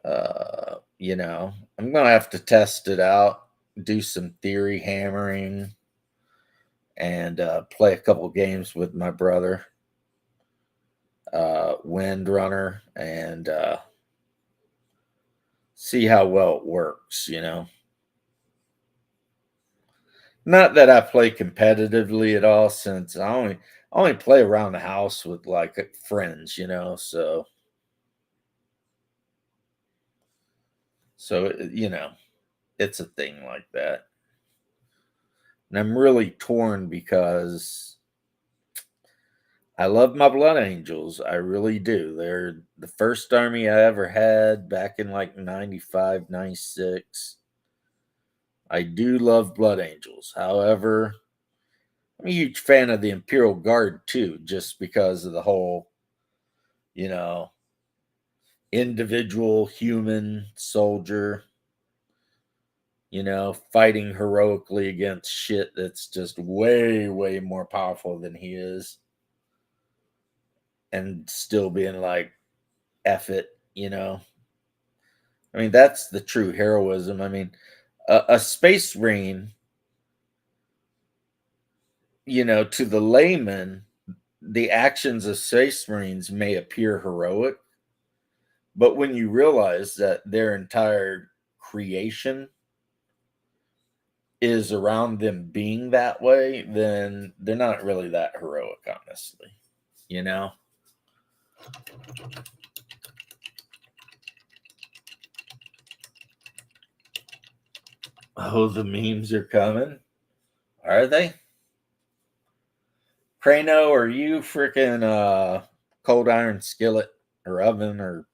I'm going to have to test it out, do some theory hammering, and play a couple games with my brother, Windrunner, and see how well it works. Not that I play competitively at all, since I only play around the house with like friends. So it's a thing like that. And I'm really torn because I love my Blood Angels. I really do. They're the first army I ever had back in like 95, 96. I do love Blood Angels. However, I'm a huge fan of the Imperial Guard too, just because of the whole, you know, individual human soldier, fighting heroically against shit that's just way, way more powerful than he is, and still being like, F it. I mean, that's the true heroism. I mean, a space marine, to the layman, the actions of space marines may appear heroic, but when you realize that their entire creation is around them being that way, then they're not really that heroic, honestly. You know? Oh, the memes are coming. Are they? Prano, are you freaking cold iron skillet or oven or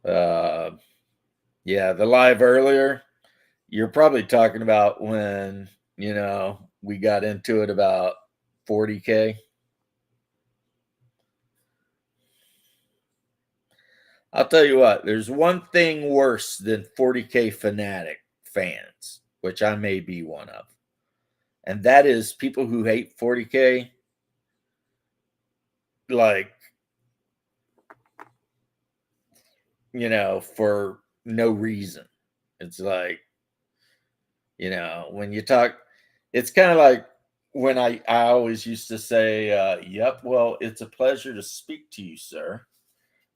uh yeah, the live earlier? You're probably talking about when, we got into it about 40K. I'll tell you what, there's one thing worse than 40K fanatic fans, which I may be one of. And that is people who hate 40K like, for no reason. It's like, when you talk, it's kind of like when I always used to say, yep, well, it's a pleasure to speak to you, sir.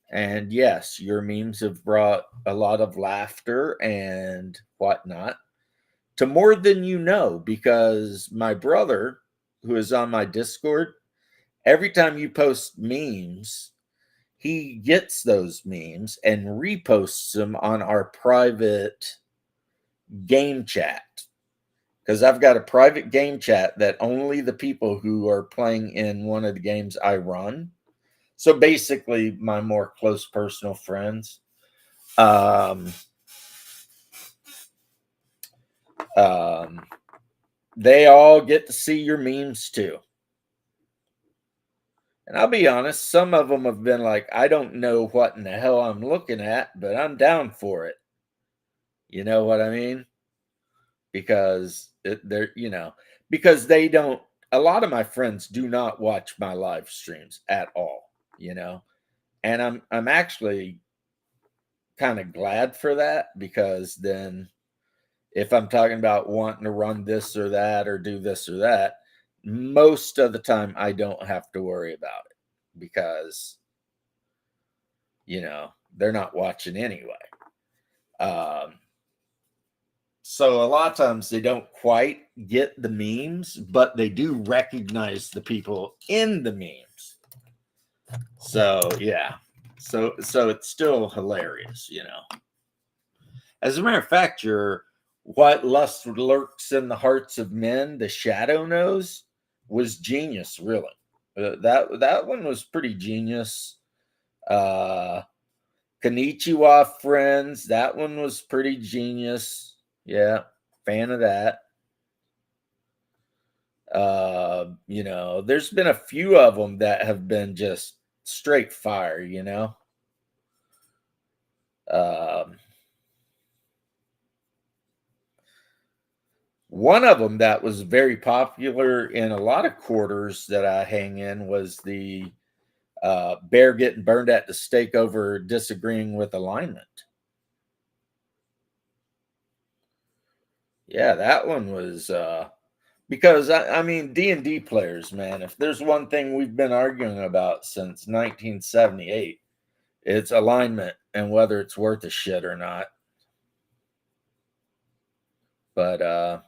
And yes, your memes have brought a lot of laughter and whatnot to more than you know, because my brother, who is on my Discord, every time you post memes, he gets those memes and reposts them on our private game chat. Because I've got a private game chat that only the people who are playing in one of the games I run, so basically my more close personal friends, um, um, they all get to see your memes too. And I'll be honest, some of them have been like, I don't know what in the hell I'm looking at, but I'm down for it. You know what I mean? Because because they don't, a lot of my friends do not watch my live streams at all, you know. And I'm actually kind of glad for that, because then if I'm talking about wanting to run this or that or do this or that, most of the time I don't have to worry about it, because they're not watching anyway. Um, so a lot of times they don't quite get the memes, but they do recognize the people in the memes. So yeah, so it's still hilarious. As a matter of fact, your "What Lust Lurks in the Hearts of Men," the Shadow Nose, was genius. Really, that one was pretty genius. Uh, Konnichiwa Friends, that one was pretty genius. Yeah, fan of that. There's been a few of them that have been just straight fire, Um, One of them that was very popular in a lot of quarters that I hang in was the bear getting burned at the stake over disagreeing with alignment. Yeah, that one was because I mean D&D players, man, if there's one thing we've been arguing about since 1978, it's alignment and whether it's worth a shit or not. But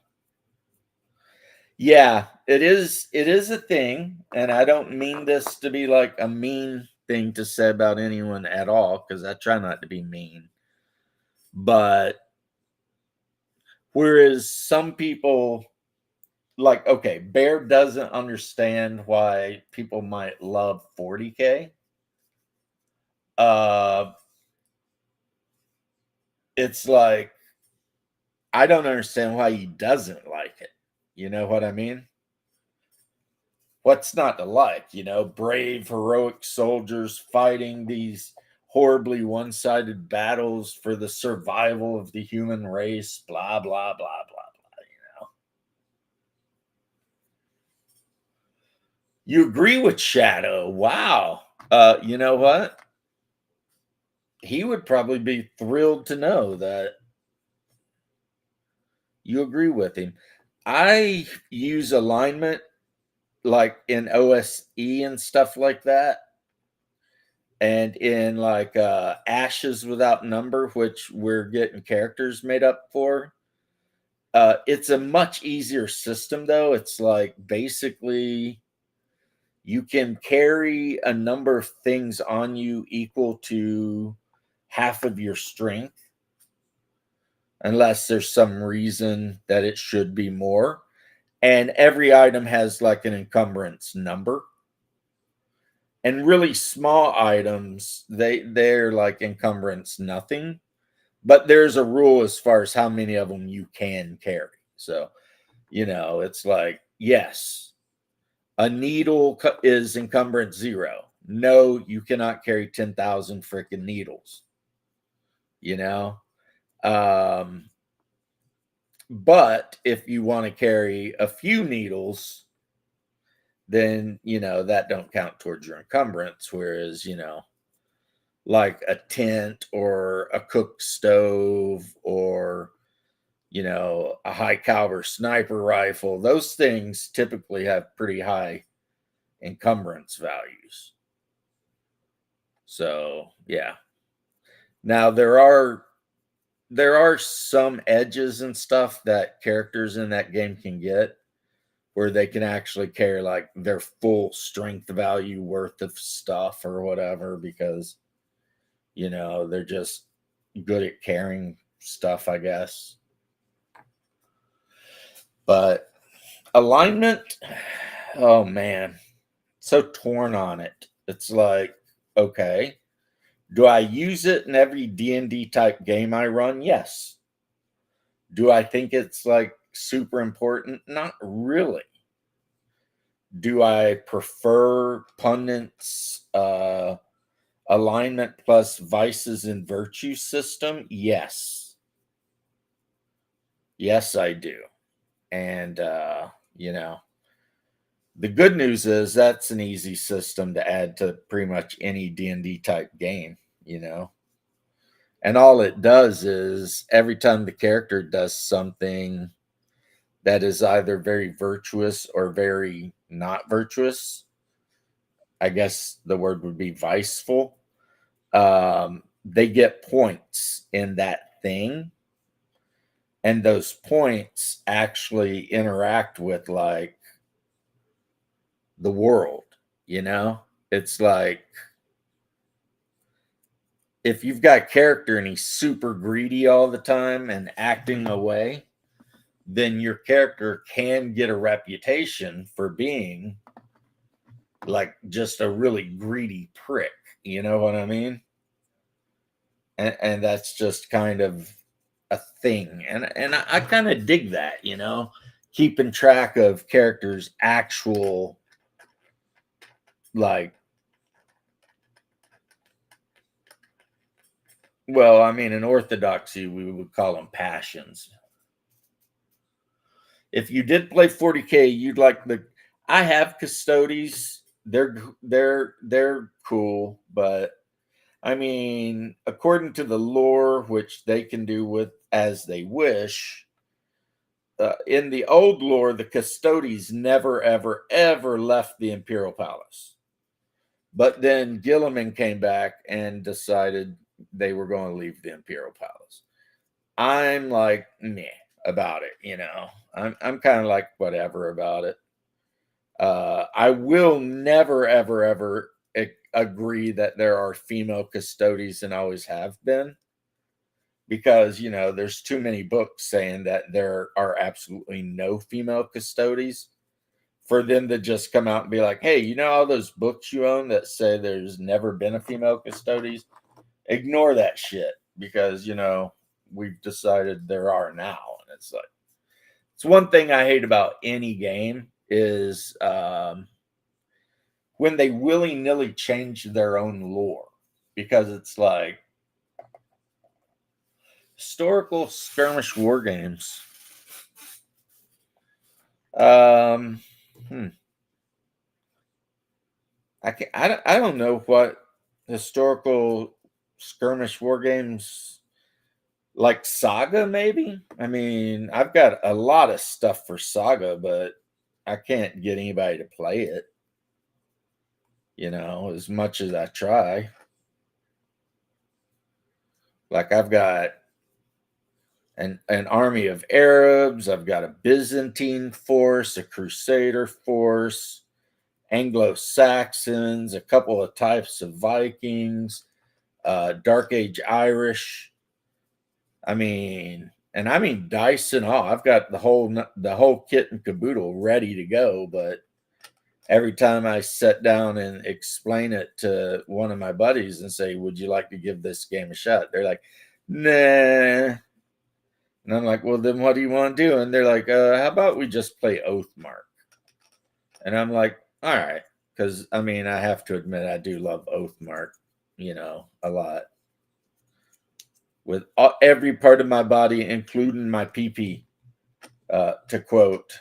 yeah, it is a thing, and I don't mean this to be like a mean thing to say about anyone at all because I try not to be mean. But whereas some people like, okay, Bear doesn't understand why people might love 40K. Uh it's like I don't understand why he doesn't like it. You know what I mean? What's not to like? Brave, heroic soldiers fighting these horribly one sided battles for the survival of the human race, blah, blah, blah, blah, blah. You agree with Shadow. Wow. You know what? He would probably be thrilled to know that you agree with him. I use alignment like in OSE and stuff like that, and in like Ashes Without Number, which we're getting characters made up for. It's a much easier system though. It's like basically you can carry a number of things on you equal to half of your strength, unless there's some reason that it should be more. And every item has like an encumbrance number. And really small items, they're like encumbrance nothing. But there's a rule as far as how many of them you can carry. So, it's like, yes, a needle is encumbrance 0. No, you cannot carry 10,000 freaking needles, you know? Um, but if you want to carry a few needles, then, that don't count towards your encumbrance. Whereas, like a tent or a cook stove or a high caliber sniper rifle, those things typically have pretty high encumbrance values. So, yeah. Now there are some edges and stuff that characters in that game can get where they can actually carry like their full strength value worth of stuff or whatever because they're just good at carrying stuff, I guess. But alignment, oh man, so torn on it. It's like, okay, do I use it in every D&D type game I run? Yes. Do I think it's like super important? Not really. Do I prefer pundits alignment plus vices and virtues system? Yes. Yes, I do. And the good news is that's an easy system to add to pretty much any D&D type game. And all it does is every time the character does something that is either very virtuous or very not virtuous, I guess the word would be viceful, they get points in that thing. And those points actually interact with like the world. It's like if you've got a character and he's super greedy all the time and acting away, then your character can get a reputation for being like just a really greedy prick. You know what I mean? And that's just kind of a thing. And I kind of dig that. keeping track of characters' actual, like, well, I mean, in Orthodoxy, we would call them passions. If you did play 40K, you'd like the. I have Custodes. They're cool, but I mean, according to the lore, which they can do with as they wish, in the old lore, the Custodes never, ever, ever left the Imperial Palace. But then Gilliman came back and decided they were going to leave the Imperial Palace. I'm like, meh about it, you know. I'm kind of like whatever about it. I will never, ever, ever agree that there are female Custodes and always have been, because you know there's too many books saying that there are absolutely no female Custodes for them to just come out and be like, hey, you know all those books you own that say there's never been a female Custodes? Ignore that shit, because you know we've decided there are now. And it's like, it's one thing I hate about any game is when they willy-nilly change their own lore, because it's like historical skirmish war games. um I don't know what historical skirmish war games, like Saga, maybe. I mean, I've got a lot of stuff for Saga, but I can't get anybody to play it, you know, as much as I try. Like, I've got an army of Arabs, I've got a Byzantine force, a Crusader force, Anglo-Saxons, a couple of types of Vikings, Dark Age Irish. I mean, and I mean dice and all. I've got the whole kit and caboodle ready to go, but every time I sit down and explain it to one of my buddies and say, "Would you like to give this game a shot?" They're like, "Nah." And I'm like, "Well, then what do you want to do?" And they're like, "How about we just play Oathmark?" And I'm like, "All right," because I mean, I have to admit, I do love Oathmark, you know, a lot, with every part of my body, including my PP. To quote,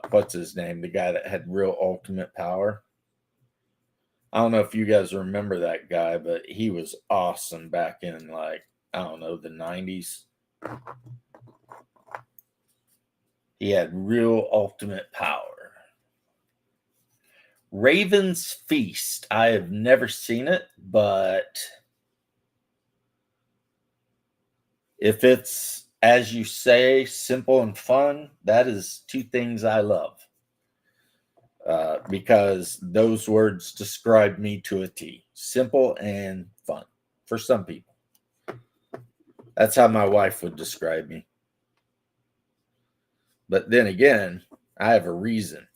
what's his name, the guy that had real ultimate power. I don't know if you guys remember that guy, but he was awesome back in, like, I don't know, the 90s. He had real ultimate power. Raven's Feast. I have never seen it, but if it's, as you say, simple and fun, that is two things I love. Because those words describe me to a T. Simple and fun for some people. That's how my wife would describe me. But then again, I have a reason.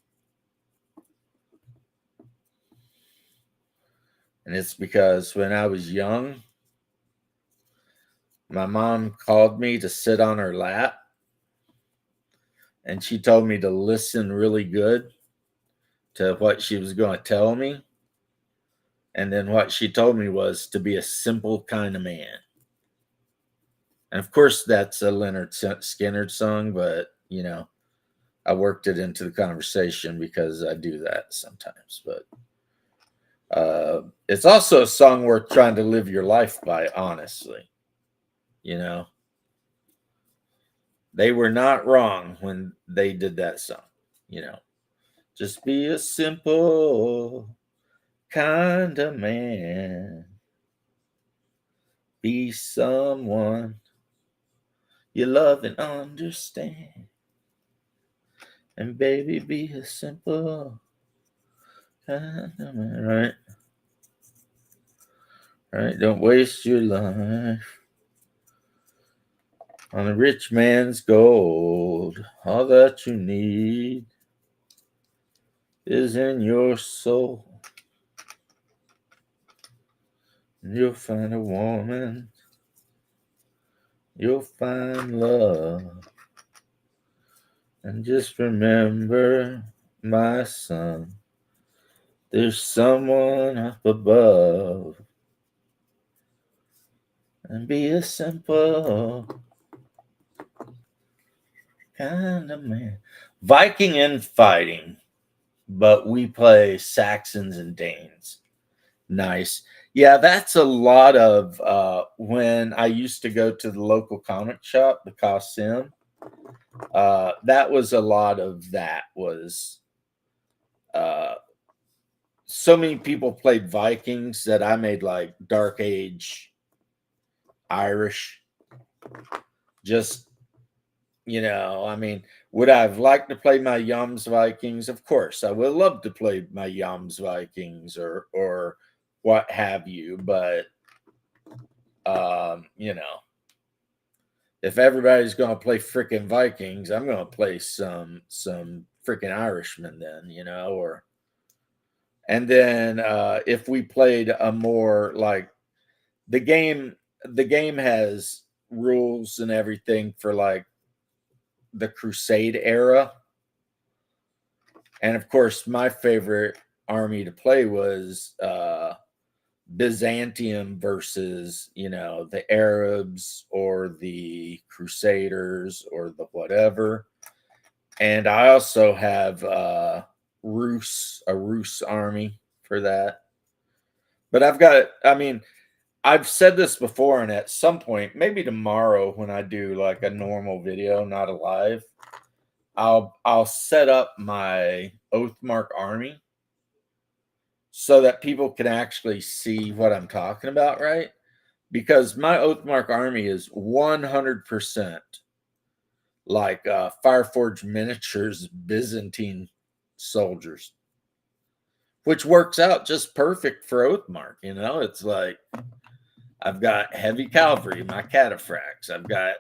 And it's because when I was young, my mom called me to sit on her lap, and she told me to listen really good to what she was going to tell me. And then what she told me was to be a simple kind of man. And of course, that's a Leonard Skinner song, but you know, I worked it into the conversation because I do that sometimes. But it's also a song worth trying to live your life by, honestly. You know, they were not wrong when they did that song. You know, just be a simple kind of man. Be someone you love and understand. And baby, be a simple kind of man, right? Right? Don't waste your life on a rich man's gold. All that you need is in your soul. And you'll find a woman. You'll find love. And just remember, my son, there's someone up above. And be a simple kind of man. Viking and fighting, but we play Saxons and Danes. Nice. Yeah, that's a lot of when I used to go to the local comic shop, the Coliseum. That was a lot of that was uh, so many people played Vikings that I made like Dark Age Irish. Just I mean, would I have liked to play my Yums Vikings? Of course, I would love to play my Yums Vikings or what have you, but you know, if everybody's going to play freaking Vikings, I'm going to play some freaking Irishmen then, or and then if we played a more like the game the game has rules and everything for like the Crusade era. And of course, my favorite army to play was Byzantium versus, the Arabs or the Crusaders or the whatever. And I also have a Rus army for that. But I mean, I've said this before, and at some point, maybe tomorrow when I do like a normal video, not a live, I'll set up my Oathmark army so that people can actually see what I'm talking about, right? Because my Oathmark army is 100% like Fireforge miniatures Byzantine soldiers, which works out just perfect for Oathmark. It's like I've got heavy cavalry, my cataphracts. I've got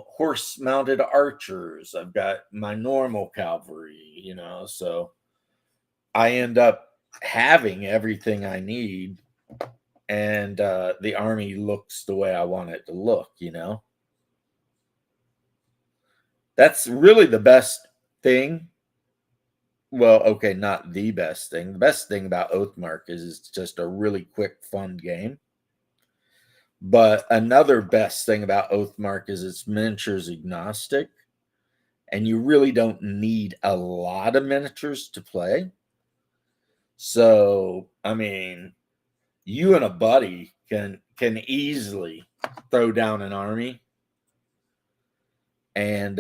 horse mounted archers. I've got my normal cavalry, so I end up having everything I need, and the army looks the way I want it to look. That's really the best thing. Well, okay, not the best thing. The best thing about Oathmark is it's just a really quick, fun game. But another best thing about Oathmark is it's miniatures agnostic, and you really don't need a lot of miniatures to play. So, I mean, you and a buddy can easily throw down an army and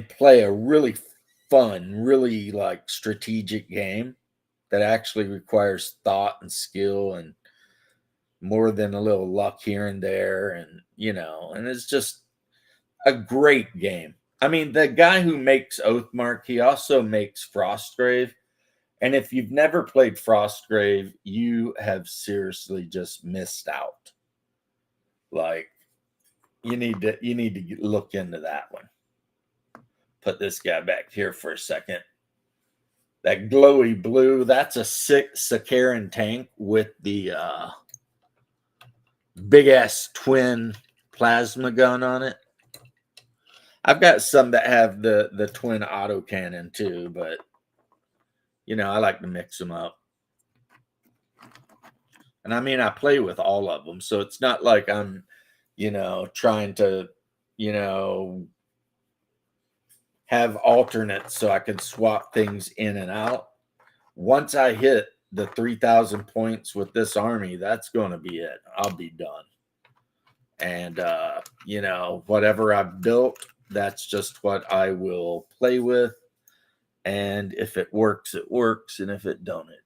play a really fun, really like strategic game that actually requires thought and skill and more than a little luck here and there, and it's just a great game. I mean, the guy who makes Oathmark, he also makes Frostgrave. And if you've never played Frostgrave, you have seriously just missed out. Like you need to look into that one. Put this guy back here for a second. That glowy blue, that's a Sakaran tank with the big ass twin plasma gun on it. I've got some that have the twin autocannon too, but I like to mix them up. And I mean, I play with all of them, so it's not like I'm, trying to, you know, have alternates so I can swap things in and out. Once I hit the 3,000 points with this army, that's going to be it. I'll be done. And, whatever I've built, that's just what I will play with. And if it works, it works. And if it don't, it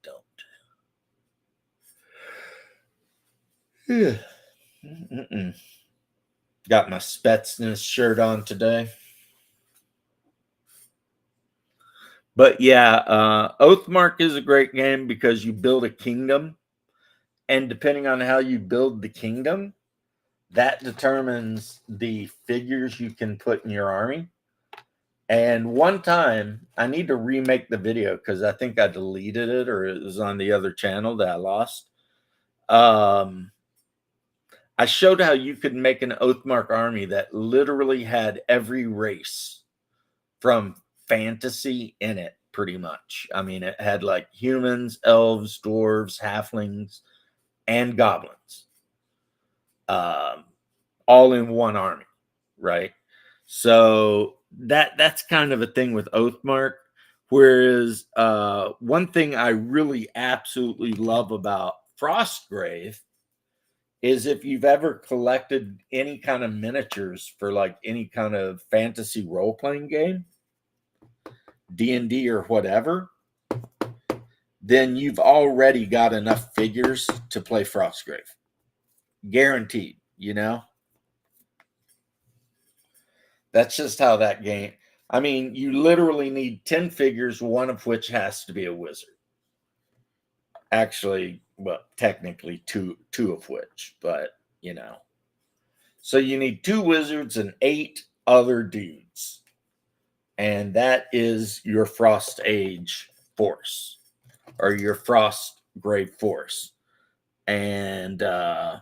don't. Got my Spetsnaz shirt on today. But yeah, Oathmark is a great game because you build a kingdom. And depending on how you build the kingdom, that determines the figures you can put in your army. And one time, I need to remake the video because I think I deleted it or it was on the other channel that I lost. I showed how you could make an Oathmark army that literally had every race from fantasy in it, pretty much. I mean, it had like humans, elves, dwarves, halflings, and goblins, um, all in one army, right? So that's kind of a thing with Oathmark. Whereas one thing I really absolutely love about Frostgrave is if you've ever collected any kind of miniatures for like any kind of fantasy role-playing game, D&D or whatever, then you've already got enough figures to play Frostgrave. Guaranteed, you know? That's just how that game. I mean, you literally need 10 figures, one of which has to be a wizard. Actually, well, technically two of which, but you know. So you need 2 wizards and 8 other dudes. And that is your Frost Age force, or your Frost Grave force. And the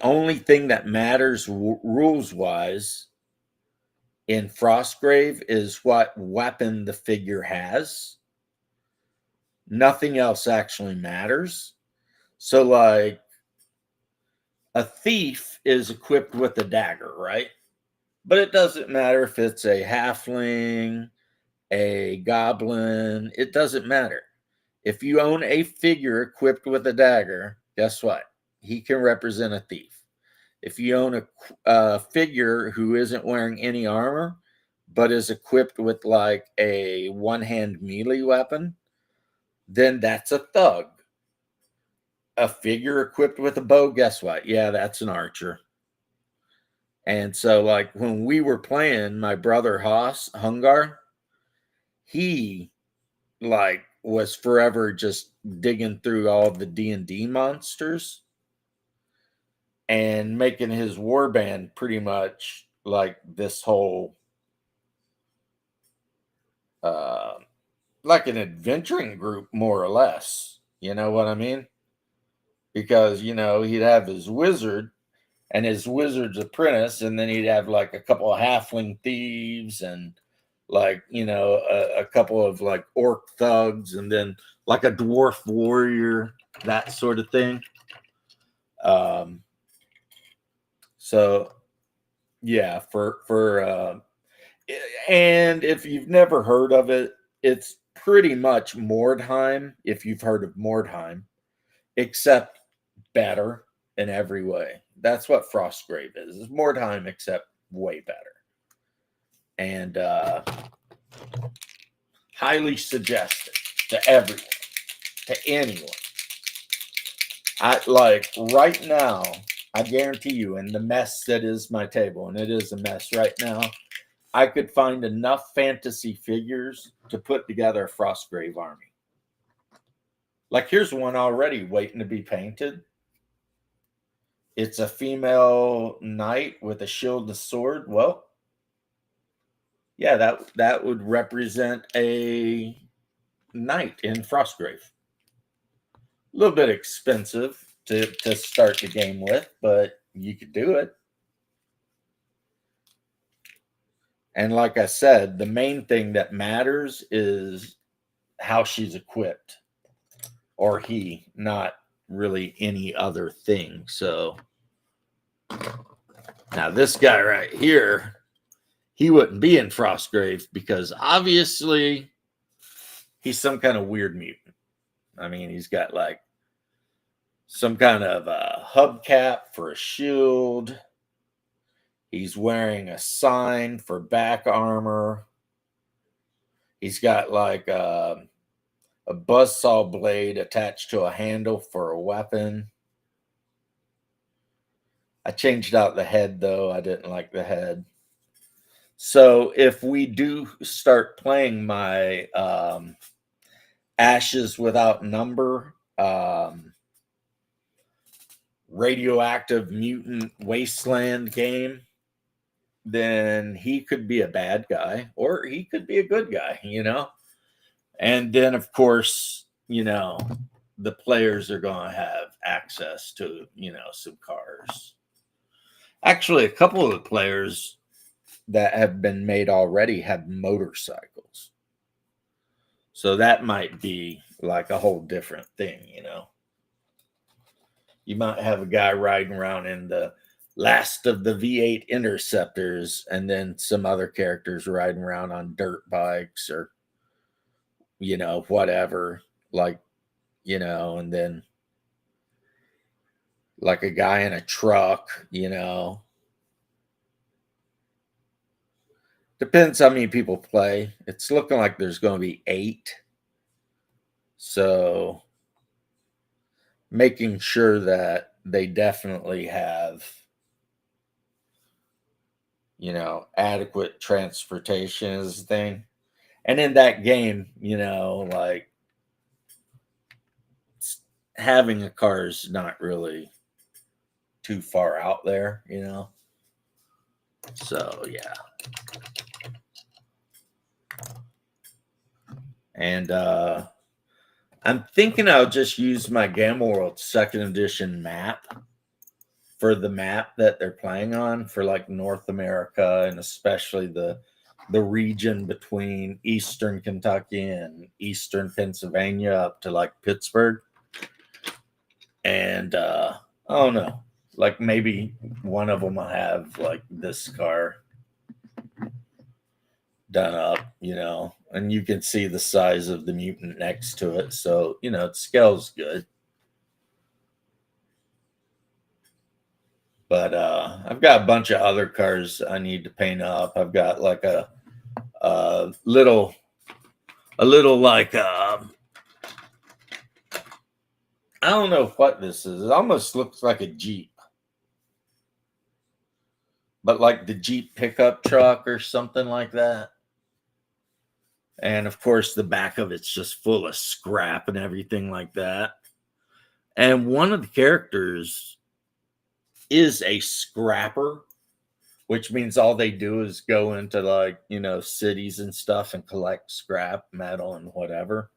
only thing that matters rules wise in Frostgrave is what weapon the figure has. Nothing else actually matters. So, like, a thief is equipped with a dagger, right? But it doesn't matter if it's a halfling, a goblin, it doesn't matter. If you own a figure equipped with a dagger, guess what? He can represent a thief. If you own a figure who isn't wearing any armor, but is equipped with like a one-hand melee weapon, then that's a thug. A figure equipped with a bow, guess what? Yeah, that's an archer. And so, like, when we were playing, my brother Haas, Hungar, he like was forever just digging through all the D&D monsters and making his warband pretty much like this whole uh like an adventuring group, more or less. You know what I mean? Because, you know, he'd have his wizard and his wizard's apprentice, and then he'd have like a couple of halfling thieves and like, you know, a couple of like orc thugs, and then like a dwarf warrior, that sort of thing. Um, so yeah, and if you've never heard of it, it's pretty much Mordheim. If you've heard of Mordheim, except better in every way. That's what Frostgrave is. It's Mordheim, except way better. And highly suggested to everyone, to anyone. I like right now, I guarantee you, in the mess that is my table, and it is a mess right now, I could find enough fantasy figures to put together a Frostgrave army. Like, here's one already waiting to be painted. It's a female knight with a shield and a sword. Well, yeah, that would represent a knight in Frostgrave. A little bit expensive to start the game with, but you could do it. And like I said, the main thing that matters is how she's equipped, or he, not really any other thing. So now this guy right here, he wouldn't be in Frostgrave because obviously he's some kind of weird mutant. I mean, he's got like some kind of a hubcap for a shield. He's wearing a sign for back armor. He's got like a buzzsaw blade attached to a handle for a weapon. I changed out the head, though. I didn't like the head. So if we do start playing my Ashes Without Number radioactive mutant wasteland game, then he could be a bad guy or he could be a good guy, you know? And then, of course, you know, the players are going to have access to, some cars. Actually, a couple of the players that have been made already have motorcycles. So that might be like a whole different thing. You might have a guy riding around in the last of the V8 Interceptors, and then some other characters riding around on dirt bikes or, whatever. Like, and then like a guy in a truck. Depends how many people play. It's looking like there's going to be 8. So making sure that they definitely have, adequate transportation is the thing. And in that game, like having a car is not really too far out there. So, yeah. And I'm thinking I'll just use my Gamma World 2nd edition map for the map that they're playing on for like North America, and especially the region between Eastern Kentucky and Eastern Pennsylvania up to like Pittsburgh. And I don't know, like maybe one of them will have like this car done up, and you can see the size of the mutant next to it. So, it scales good. But I've got a bunch of other cars I need to paint up. I've got like a little like I don't know what this is. It almost looks like a Jeep, but like the Jeep pickup truck or something like that. And of course, the back of it's just full of scrap and everything like that. And one of the characters is a scrapper, which means all they do is go into like, cities and stuff and collect scrap metal and whatever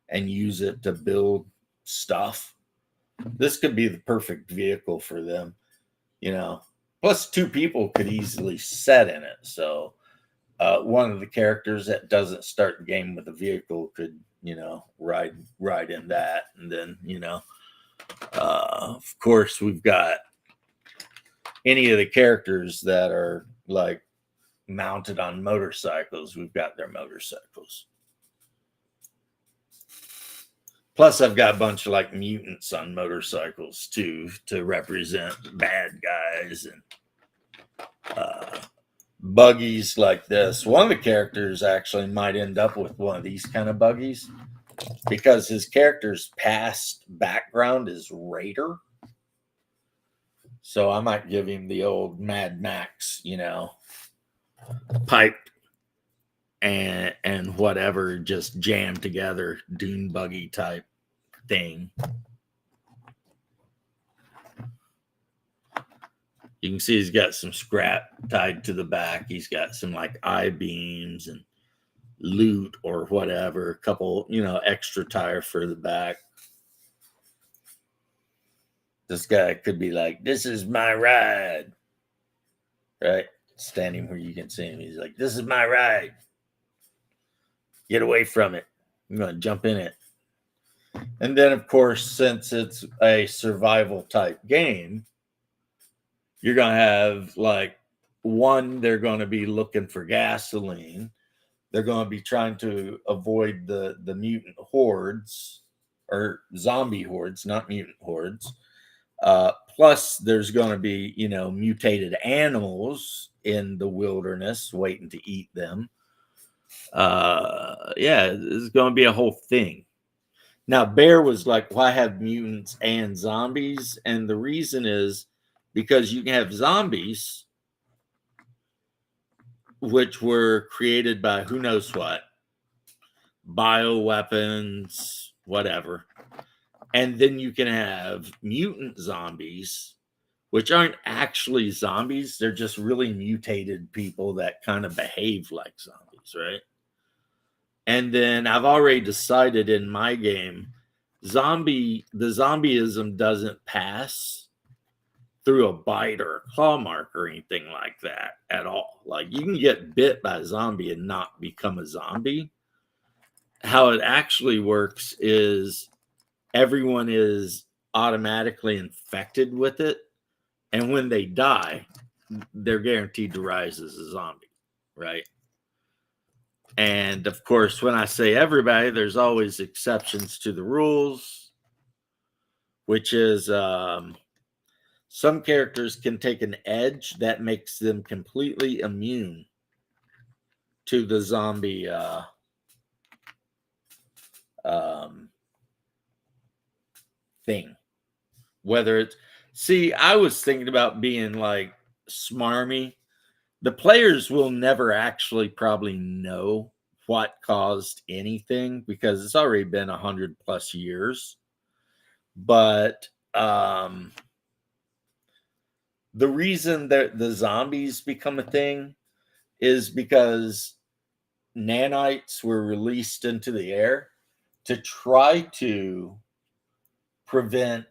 and use it to build stuff. This could be the perfect vehicle for them, Plus 2 people could easily set in it. So one of the characters that doesn't start the game with a vehicle could, ride in that. And then, of course, we've got any of the characters that are like mounted on motorcycles. We've got their motorcycles. Plus, I've got a bunch of like mutants on motorcycles too, to represent bad guys, and buggies like this. One of the characters actually might end up with one of these kind of buggies because his character's past background is Raider. So I might give him the old Mad Max, pipe and whatever, just jammed together dune buggy type thing. You can see he's got some scrap tied to the back. He's got some like I-beams and loot or whatever, a couple, extra tire for the back. This guy could be like, "This is my ride," right? Standing where you can see him. He's like, "This is my ride. Get away from it. I'm going to jump in it." And then, of course, since it's a survival type game, you're going to have like one, they're going to be looking for gasoline. They're going to be trying to avoid the mutant hordes, or zombie hordes, not mutant hordes. Plus, there's going to be, mutated animals in the wilderness waiting to eat them. Yeah, it's going to be a whole thing. Now, Bear was like, "Why have mutants and zombies?" And the reason is because you can have zombies, which were created by who knows what, bioweapons, whatever. And then you can have mutant zombies, which aren't actually zombies. They're just really mutated people that kind of behave like zombies, right? And then I've already decided in my game the zombieism doesn't pass through a bite or a claw mark or anything like that at all. Like you can get bit by a zombie and not become a zombie. How it actually works is everyone is automatically infected with it, and when they die, they're guaranteed to rise as a zombie, right? And of course, when I say everybody, there's always exceptions to the rules, which is some characters can take an edge that makes them completely immune to the zombie um, thing. Whether it's, see, I was thinking about being like smarmy. The players will never actually probably know what caused anything because it's already been 100+ years. But the reason that the zombies become a thing is because nanites were released into the air to try to prevent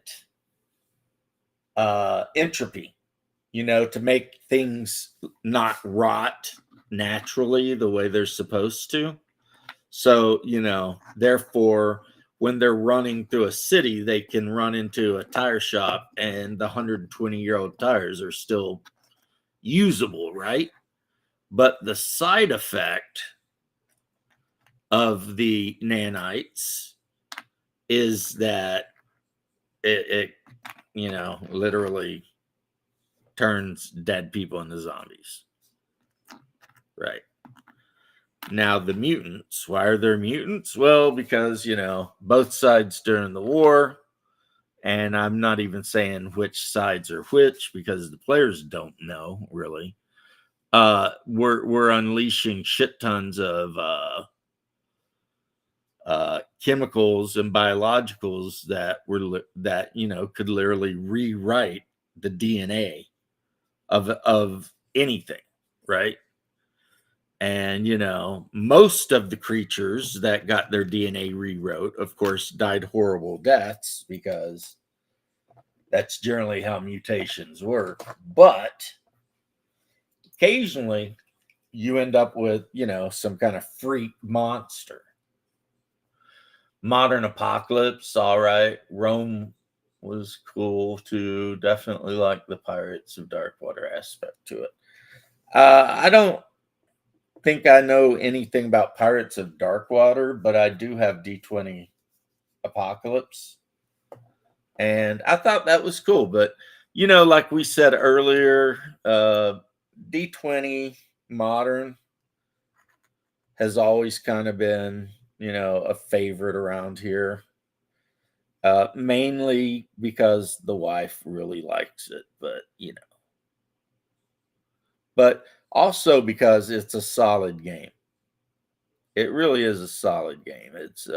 entropy, to make things not rot naturally the way they're supposed to. So, therefore, when they're running through a city, they can run into a tire shop and the 120-year-old tires are still usable, right? But the side effect of the nanites is that it literally turns dead people into zombies. Right. Now, the mutants, why are there mutants? Well, because, both sides during the war, and I'm not even saying which sides are which because the players don't know really. We're unleashing shit tons of chemicals and biologicals that could literally rewrite the DNA of anything, right? And most of the creatures that got their DNA rewrote, of course, died horrible deaths because that's generally how mutations work. But occasionally you end up with, some kind of freak monster. Modern Apocalypse, all right. Rome was cool too. Definitely like the Pirates of Darkwater aspect to it. I don't think I know anything about Pirates of Darkwater, but I do have D20 Apocalypse. And I thought that was cool. But, like we said earlier, D20 Modern has always kind of been, a favorite around here. Mainly because the wife really likes it, but also because it's a solid game. It really is a solid game. It's,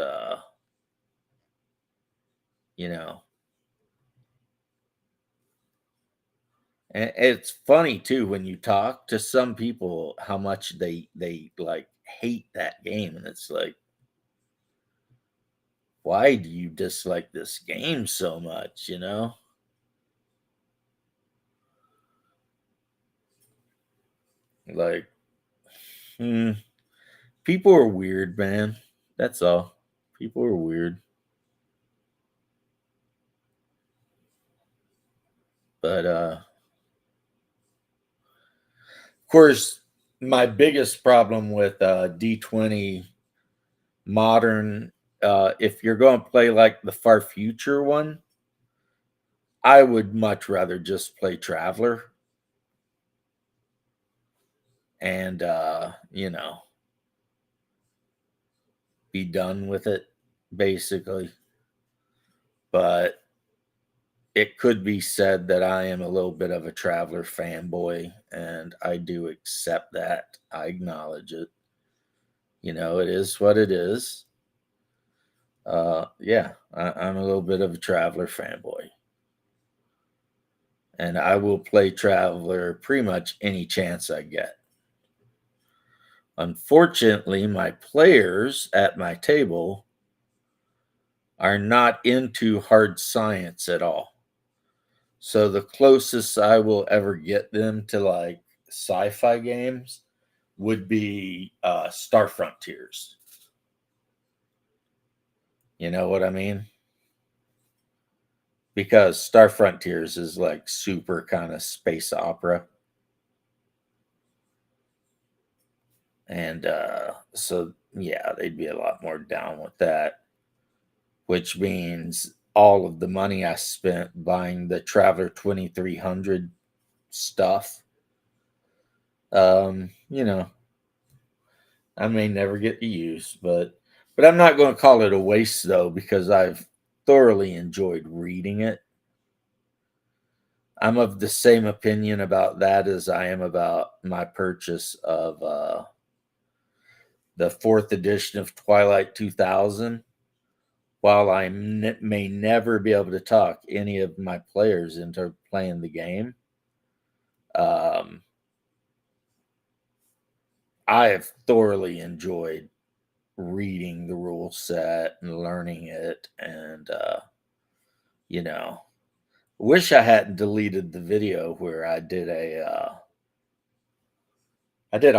you know, and it's funny too when you talk to some people how much they like hate that game, and it's like, why do you dislike this game so much? Like, hmm, people are weird, man. That's all. People are weird. But of course, my biggest problem with D20 Modern, if you're going to play like the Far Future one, I would much rather just play Traveler and be done with it, basically. But it could be said that I am a little bit of a Traveler fanboy, and I do accept that. I acknowledge it. It is what it is. Yeah, I'm a little bit of a Traveler fanboy, and I will play Traveler pretty much any chance I get. Unfortunately, my players at my table are not into hard science at all. So the closest I will ever get them to like sci-fi games would be Star Frontiers. You know what I mean? Because Star Frontiers is like super kind of space opera. And so, yeah, they'd be a lot more down with that, which means all of the money I spent buying the Traveler 2300 stuff, you know, I may never get to use, but I'm not going to call it a waste though, because I've thoroughly enjoyed reading it. I'm of the same opinion about that as I am about my purchase of the fourth edition of Twilight 2000. While I may never be able to talk any of my players into playing the game, um, I have thoroughly enjoyed reading the rule set and learning it. And, you know, wish I hadn't deleted the video where I did a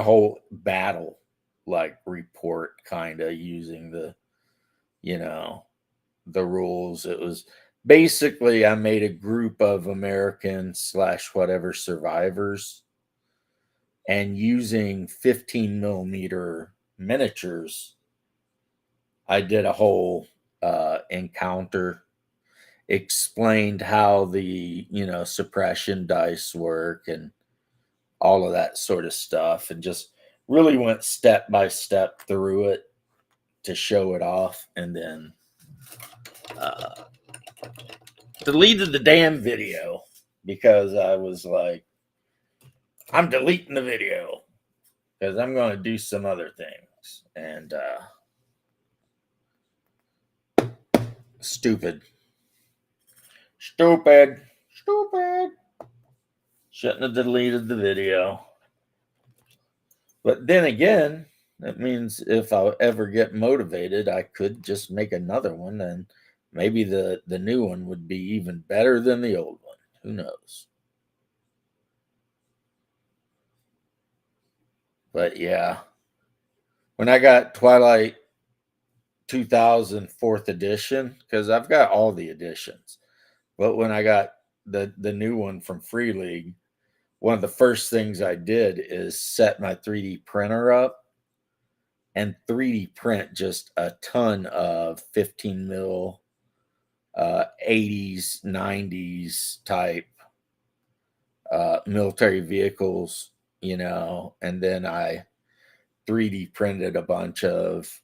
whole battle like report kind of using you know, the rules. It was basically I made a group of American slash whatever survivors, and using 15 millimeter miniatures, I did a whole encounter, explained how the suppression dice work and all of that sort of stuff, and just really went step by step through it to show it off, and then uh, deleted the damn video because I was like, I'm deleting the video because I'm going to do some other things. And stupid. Stupid. Stupid. Shouldn't have deleted the video. But then again, that means if I ever get motivated, I could just make another one, and maybe the new one would be even better than the old one. Who knows? But yeah, when I got Twilight 2000 fourth edition, because I've got all the editions, but when I got the new one from Free League, one of the first things I did is set my 3D printer up and 3D print just a ton of 15 mil 80s 90s type military vehicles, and then I 3D printed a bunch of,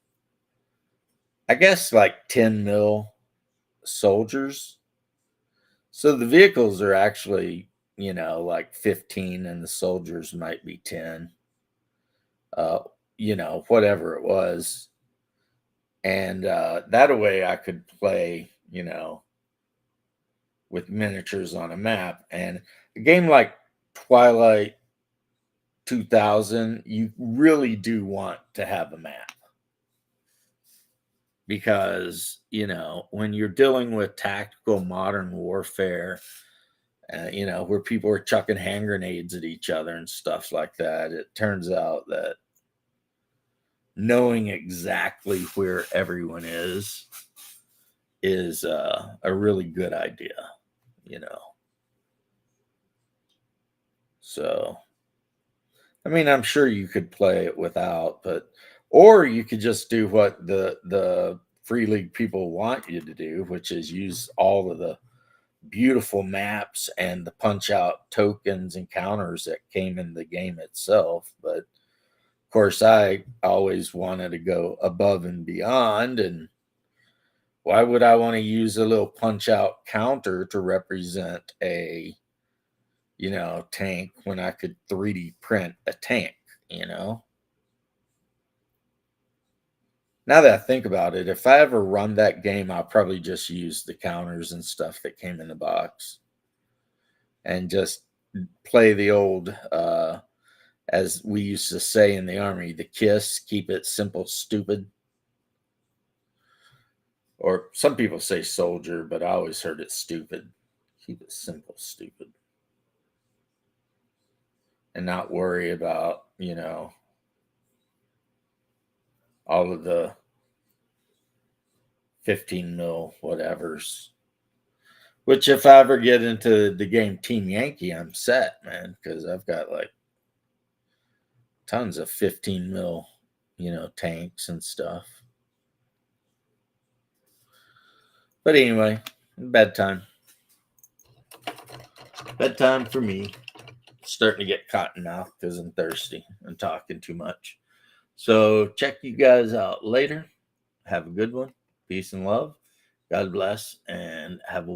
I guess, like 10 mil soldiers. So the vehicles are actually, like 15 and the soldiers might be 10, uh, whatever it was. And that way I could play, with miniatures on a map. And a game like Twilight 2000, you really do want to have a map. Because, when you're dealing with tactical modern warfare, where people are chucking hand grenades at each other and stuff like that, it turns out that knowing exactly where everyone is a really good idea, you know. So, I mean, I'm sure you could play it without, or you could just do what the Free League people want you to do, which is use all of the beautiful maps and the punch out tokens and counters that came in the game itself. But of course, I always wanted to go above and beyond. And why would I want to use a little punch out counter to represent a, tank when I could 3D print a tank, you know? Now that I think about it, if I ever run that game, I'll probably just use the counters and stuff that came in the box and just play the old, as we used to say in the army, the KISS, keep it simple, stupid. Or some people say soldier, but I always heard it stupid. Keep it simple, stupid. And not worry about, all of the 15 mil whatevers. Which, if I ever get into the game Team Yankee, I'm set, man, because I've got like tons of 15 mil, tanks and stuff. But anyway, bedtime. Bedtime for me. Starting to get cotton now because I'm thirsty and talking too much. So check you guys out later. Have a good one. Peace and love. God bless and have a